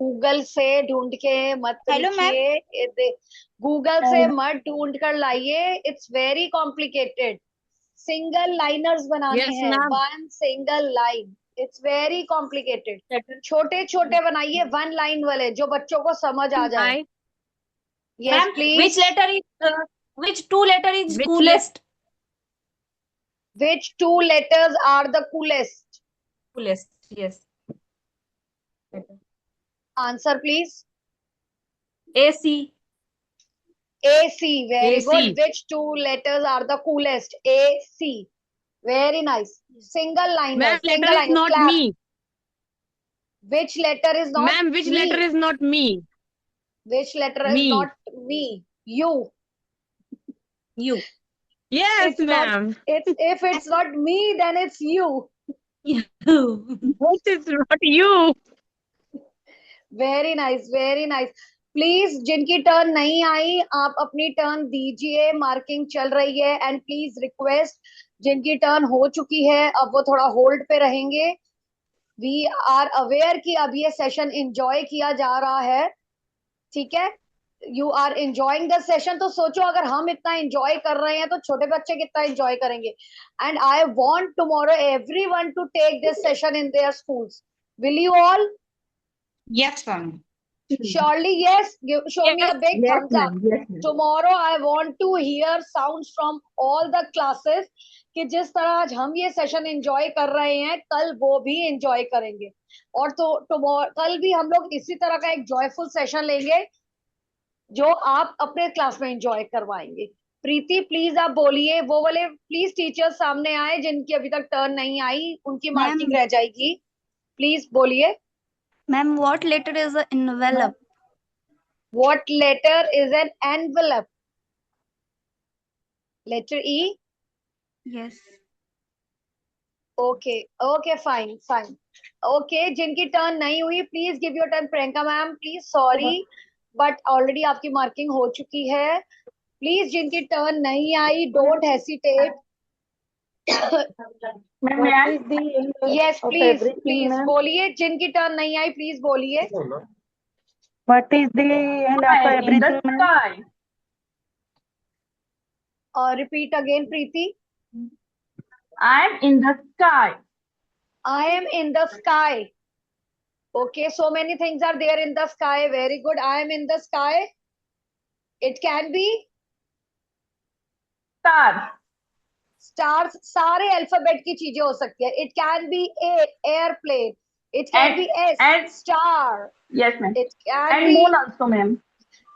Google से ढूंढ के मत Hello, ma'am. लिखिए. गूगल से मत ढूंढ कर लाइए. It's very complicated. Single liners बनाने Yes, हैं. ma'am. One single line. It's very complicated. छोटे छोटे बनाइए वन लाइन वाले जो बच्चों को समझ आ जाए. I. Yes Ma'am, please. which two letter is Which coolest? Which two letters are the coolest? Coolest, yes. Answer please. AC. AC. Very AC. good. Which two letters are the coolest? AC. Very nice. Single liner. Ma'am, Single letter is liner. not Clap. me. Which letter is not Ma'am, which me? letter is not me? Which letter is Me. not me? You. You. Yes, It's not- ma'am. If it's not me, then it's you. Which is not you? Very nice. Very nice. Please जिनकी turn नहीं आई आप अपनी turn दीजिए. Marking चल रही है. And please request जिनकी turn हो चुकी है अब वो थोड़ा होल्ड पे रहेंगे. वी आर अवेयर कि अब ये सेशन एंजॉय किया जा रहा है, ठीक है, you are enjoying the session. तो सोचो अगर हम इतना एंजॉय कर रहे हैं तो छोटे बच्चे कितना एंजॉय करेंगे। And I want tomorrow everyone to take this session in their schools. Will you all? Yes, ma'am. Surely yes. Show me a big Yes, thumbs up. ma'am. Yes, ma'am. Tomorrow I want to hear sounds from all the classes कि जिस तरह आज हम ये session enjoy कर रहे हैं कल वो भी एंजॉय करेंगे। और तो कल भी हम लोग इसी तरह का एक जॉयफुल सेशन लेंगे जो आप अपने क्लास में एंजॉय करवाएंगे। प्रीति प्लीज आप बोलिए, वो वाले प्लीज टीचर्स सामने आए जिनकी अभी तक टर्न नहीं आई, उनकी मार्किंग रह जाएगी। प्लीज बोलिए। Ma'am, what letter is an envelope? What letter is an envelope? Letter E? Yes. Okay, okay, fine, fine. Okay, जिनकी टर्न नहीं हुई please give your turn. Priyanka ma'am please, sorry but already आपकी marking हो चुकी है। Please जिनकी turn नहीं I don't hesitate. Yes please please बोलिए, जिनकी टर्न नहीं आई प्लीज बोलिए। What is the end of everything, ma'am? Repeat again, Preeti. I am in the sky. I am in the sky. Okay, so many things are there in the sky. Very good. I am in the sky. It can be Star. stars. सारे alphabet की चीजें हो सकती है। It can be a airplane. It can be S star. Yes, ma'am. It can And be moon also, ma'am.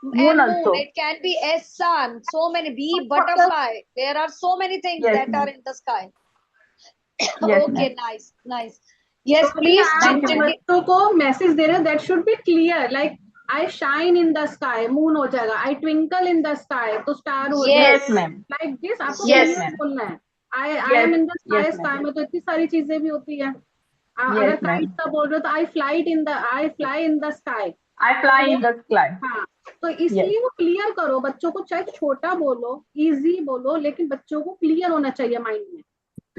Moon also. It can be S sun. So many B butterfly. There are so many things Yes, that ma'am. are in the sky. Yes, Okay, ma'am. nice, nice. Yes, please. आप बच्चों को message दे रहे हो, that should be clear, like I shine in the sky, moon हो जाएगा, आई twinkle in the sky तो star हो जाएगा। Yes, ma'am. लाइक दिस आपको Yes, क्लियर ma'am. बोलना है। I am in the sky, Yes, sky ma'am. में तो इतनी सारी चीजें भी होती है। अगर Yes, ma'am. काइट का बोल रहे हो तो आई fly in the sky. I fly in the sky. हाँ, तो इसलिए वो क्लियर करो बच्चों को, चाहे छोटा बोलो इजी बोलो लेकिन बच्चों को क्लियर होना चाहिए माइंड में।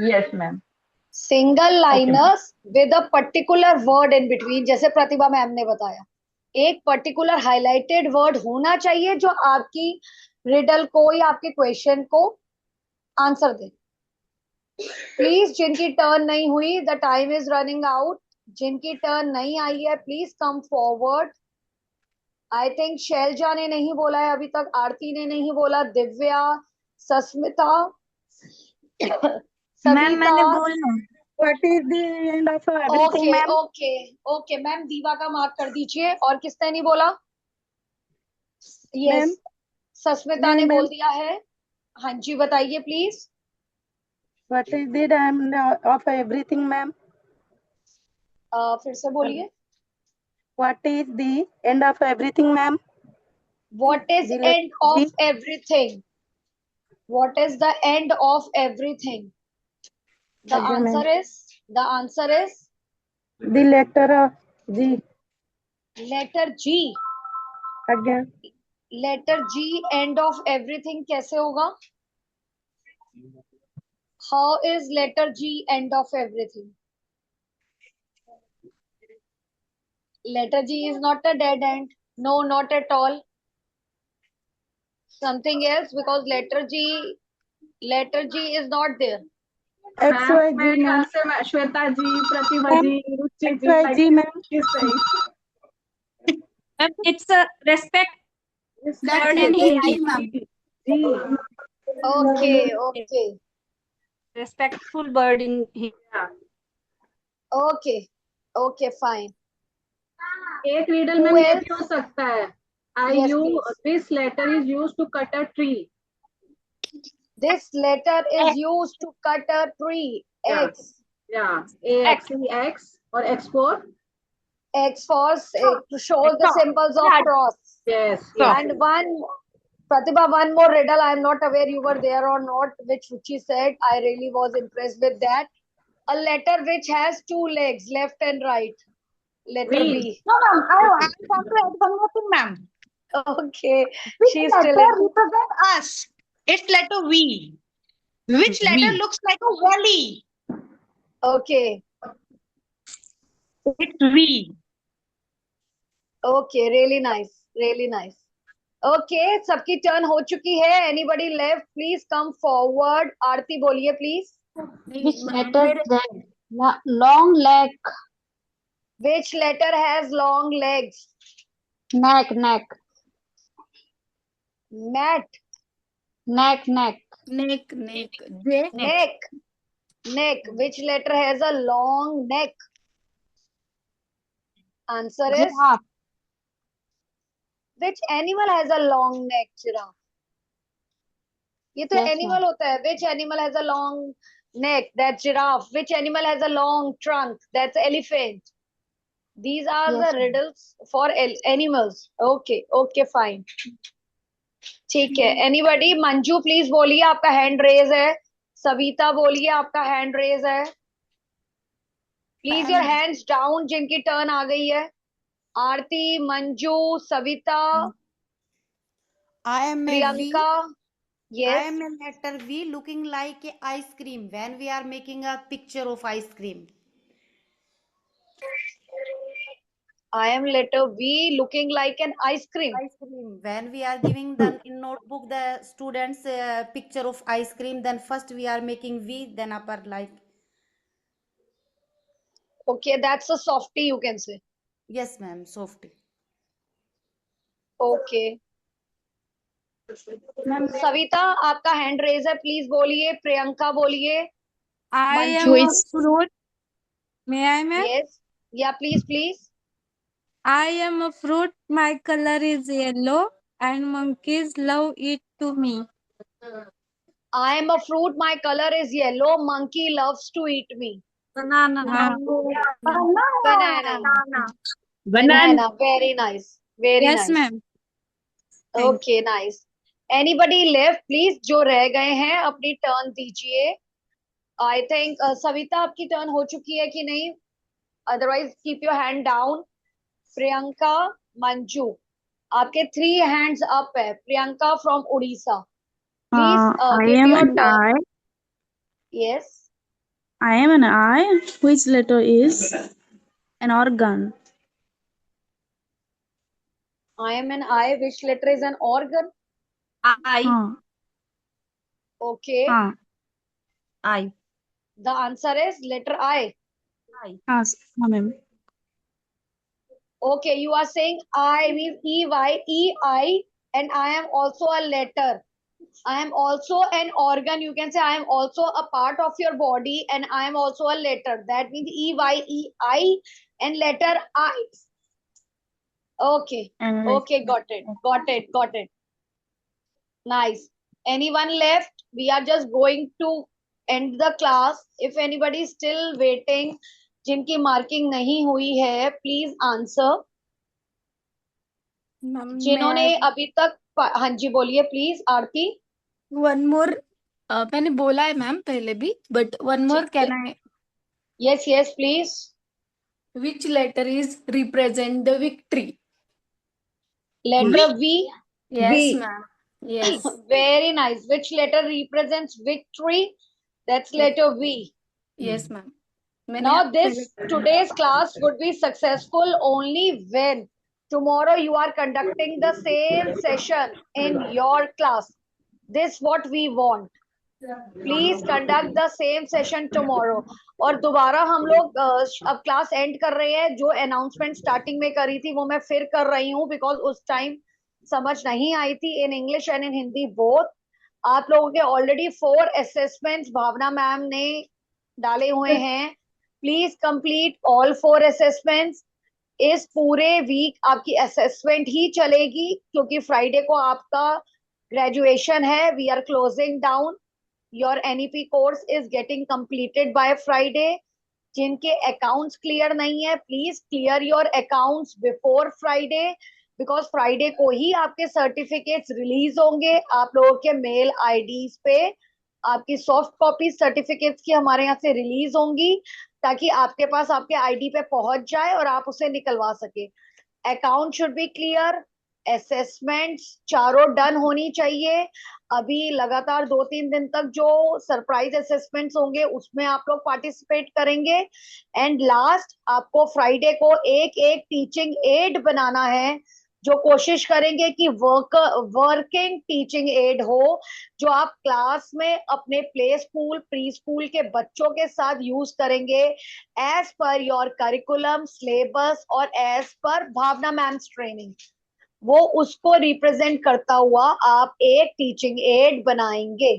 Yes, ma'am. Single liners with a particular word in between, जैसे प्रतिभा मैम ने बताया, एक पर्टिकुलर हाईलाइटेड वर्ड होना चाहिए जो आपकी रिडल को या आपके क्वेश्चन को आंसर दे। प्लीज जिनकी टर्न नहीं हुई, the time is running out, जिनकी टर्न नहीं आई है please come forward. I think Shailaja ने नहीं बोला है अभी तक, आरती ने नहीं बोला, दिव्या, सस्मिता, मैम मैंने बोला। What is the end of everything, okay ma'am? Okay okay ma'am, दीवा का मार्क कर दीजिए। और किसने नहीं बोला? यस, सस्मिता ने बोल दिया है। हाँ जी बताइए please. What is the end of everything, ma'am? फिर से बोलिए। What is the end of everything, ma'am? What is The end of everything? What is the end of everything? The Okay, ma'am. answer is The letter G. letter G. Again. Letter G end of everything कैसे होगा? How is letter G end of everything? Letter G is not a dead end. No, not at all. Something else, because letter G is not there. X, Y, G, मेरे ख्याल ma'am. से श्वेता जी, प्रतिभा जी, रुचि X, जी, Y, G, ma'am. किस सही? It's a respect word in Hindi. Okay. Respectful word in Hindi. Okay, fine. एक रीडल में Who ये else? भी हो सकता है, Yes, please. this letter is used to cut a tree. This letter is used to cut a tree. X. Yeah, X or X for X for to show the symbols of cross. yes. And Pratibha, one more riddle. I am not aware you were there or not, which Ruchi said. I really was impressed with that. A letter which has two legs, left and right. Letter B. No, ma'am. I want to add one more thing, ma'am. Okay. Which She's letter still represent us? It's letter V. Which letter looks like a valley? okay. It's V. Okay, really nice, really nice. Okay, सबकी turn हो चुकी है. Anybody left? Please come forward. आरती बोलिए please. Which letter Z? Long leg. Which letter has long legs? Neck, neck. Mat. Neck, neck. Neck, neck. J. Neck. Neck. Which letter has a long neck? Answer is Giraffe. which animal has a long neck? Giraffe. ये तो Yes, animal होता है. Which animal has a long neck? That's giraffe. Which animal has a long trunk? That's elephant. These are Yes, the ma'am. riddles for animals. Okay, okay, fine. ठीक है. Anybody? Manju please बोलिए, आपका hand raise है. सविता बोलिए, आपका hand raise है. Please your hands down जिनकी turn आ गई है. आरती, Manju, Savita, I am a V. Priyanka. I Yes. am a letter V looking like a ice cream when we are making a picture of ice cream. I am letter V looking like an ice cream. Ice cream. When we are giving the in notebook the students picture of ice cream, then first we are making V, then upper like. Okay, that's a softie you can say. Yes, ma'am. Softy. Okay. Savita, आपका hand raise है, please बोलिए. प्रियंका बोलिए. I am Manju. a fruit. May I, ma'am? Yes. Yeah, please, please. I am a fruit. My color is yellow, and monkeys love it to me. I am a fruit. My color is yellow. Monkey loves to eat me. Banana. Banana. Banana. Very nice. Very Yes, nice. ma'am. Thank Okay, nice. Anybody left? Please, जो रह गए हैं अपनी turn दीजिए. I think Savita आपकी turn हो चुकी है कि नहीं? Otherwise, keep your hand down. Priyanka, Manju, आपके 3 hands up है. Priyanka from Odisha. Please I give am your an turn. I. Yes. I am an I. Which letter is an organ? I am an I. Which letter is an organ? I. Okay. I. The answer is letter I. Yes, ma'am. Okay, you are saying I means E-Y, E-I, and I am also a letter. I am also an organ. You can say I am also a part of your body and I am also a letter. That means E-Y, E-I and letter I. Okay. Okay, got it. Got it. Got it. Nice. Anyone left? We are just going to end the class. If anybody is still waiting, जिनकी marking नहीं हुई है, please answer. जिन्होंने अभी तक, हाँ जी बोलिए please. Aarti. One more. मैंने बोला है मैम पहले भी, but one more can I? Yes, yes, please. Which letter is represent the victory? Letter V. Yes, V. ma'am. Yes. Very nice. Which letter represents victory? That's letter V. Yes, ma'am. Now today's class would be successful only when tomorrow you are conducting the same session in your class. This what we want. Please conduct the same session tomorrow. और दोबारा हम लोग अब class and कर रहे हैं. जो announcement starting में करी थी वो मैं फिर कर रही हूँ बिकॉज उस टाइम समझ नहीं आई थी in English and in Hindi both. आप लोगों के ऑलरेडी 4 असेसमेंट्स भावना मैम ने डाले हुए हैं. Please complete all 4 assessments. इस पूरे वीक आपकी असेसमेंट ही चलेगी क्योंकि फ्राइडे को आपका ग्रेजुएशन है. We are closing down. Your NEP course is getting completed by Friday. जिनके अकाउंट्स क्लियर नहीं है, please clear your accounts before Friday because Friday को ही आपके सर्टिफिकेट्स रिलीज होंगे. आप लोगों के मेल IDs पे आपकी सॉफ्ट कॉपी सर्टिफिकेट्स की हमारे यहाँ से रिलीज होंगी ताकि आपके पास आपके ID पे पहुंच जाए और आप उसे निकलवा सके. Account should be clear. Assessments चारों डन होनी चाहिए। अभी लगातार 2-3 दिन तक जो सरप्राइज असेसमेंट्स होंगे उसमें आप लोग पार्टिसिपेट करेंगे। एंड लास्ट आपको फ्राइडे को एक एक टीचिंग एड बनाना है, जो कोशिश करेंगे कि वर्किंग टीचिंग एड हो, जो आप क्लास में अपने प्ले स्कूल प्री स्कूल के बच्चों के साथ यूज करेंगे as per your curriculum syllabus और as per Bhavna ma'am's training. वो उसको रिप्रेजेंट करता हुआ आप एक टीचिंग एड बनाएंगे।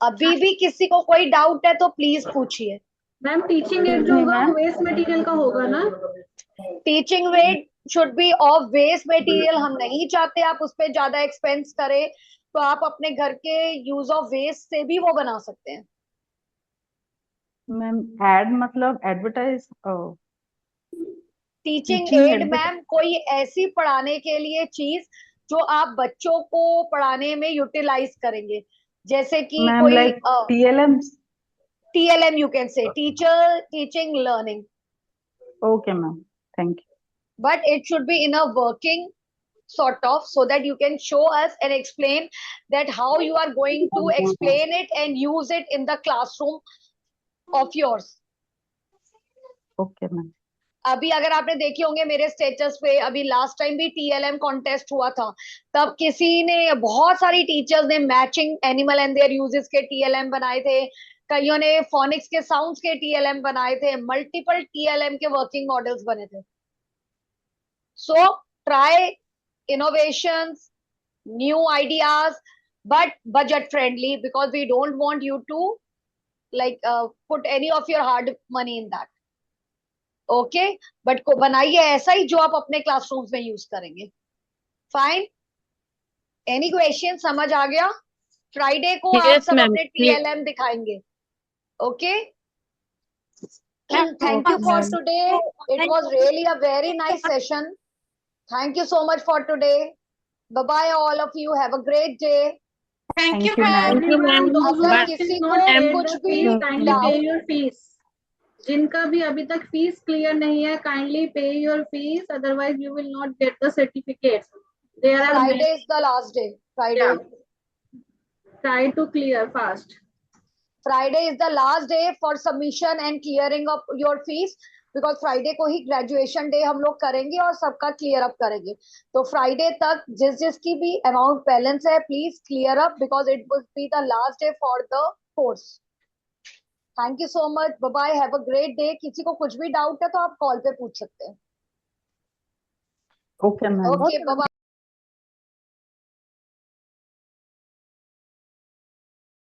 अभी भी किसी को कोई डाउट है तो प्लीज पूछिए। मैम टीचिंग एड जो होगा वो वेस्ट मटेरियल का होगा ना? Teaching aid should be of waste material. हम नहीं चाहते आप उस पर ज्यादा एक्सपेंस करें, तो आप अपने घर के यूज ऑफ वेस्ट से भी वो बना सकते हैं। मैम एड मतलब advertise teaching Teaching aid advert- ma'am कोई ऐसी पढ़ाने के लिए चीज जो आप बच्चों को पढ़ाने में यूटिलाइज करेंगे, जैसे कि मैम कोई like TLM. TLM you can say teacher teaching learning, Okay, ma'am. Thank you. but it should be in a working sort of, so that you can show us and explain that how you are going to explain it and use it in the classroom of yours. Okay, ma'am. अभी अगर आपने देखे होंगे मेरे status पे, अभी last time भी TLM contest हुआ था, तब किसी ने, बहुत सारी टीचर्स ने matching animal and there uses के TLM बनाए थे, कईयों ने फोनिक्स के साउंड्स के TLM बनाए थे, मल्टीपल TLM के वर्किंग मॉडल्स बने थे। So try innovations, new ideas, but budget friendly, because we don't want you to put any of your hard money in that. Okay, but को बनाइए ऐसा ही जो आप अपने क्लासरूम्स में यूज करेंगे। Fine, any question? समझ आ गया? फ्राइडे को आप Yes, सब ma'am. अपने TLM दिखाएंगे। Okay, thank you for today. It was really a very nice session. Thank you so much for today. Bye bye all of you. Have a great day. Thank you, ma'am. ma'am. Thank you, ma'am. अगर किसी को कुछ भी kindly पे doubt, your fees. जिनका भी अभी तक फीस क्लियर नहीं है, kindly pay your fees, otherwise you will not get the certificate. There are Friday is the last day. Friday. Try to clear fast. Friday is the last day for submission and clearing of your fees, because Friday को ही graduation day हम लोग करेंगे और सबका clear up करेंगे। तो Friday तक जिसकी भी amount balance है, please clear up, because it will be the last day for the course. Thank you so much. Bye bye. Have a great day. किसी को कुछ भी doubt है तो आप call पे पूछ सकते हैं। Okay, ma'am. Okay, bye bye.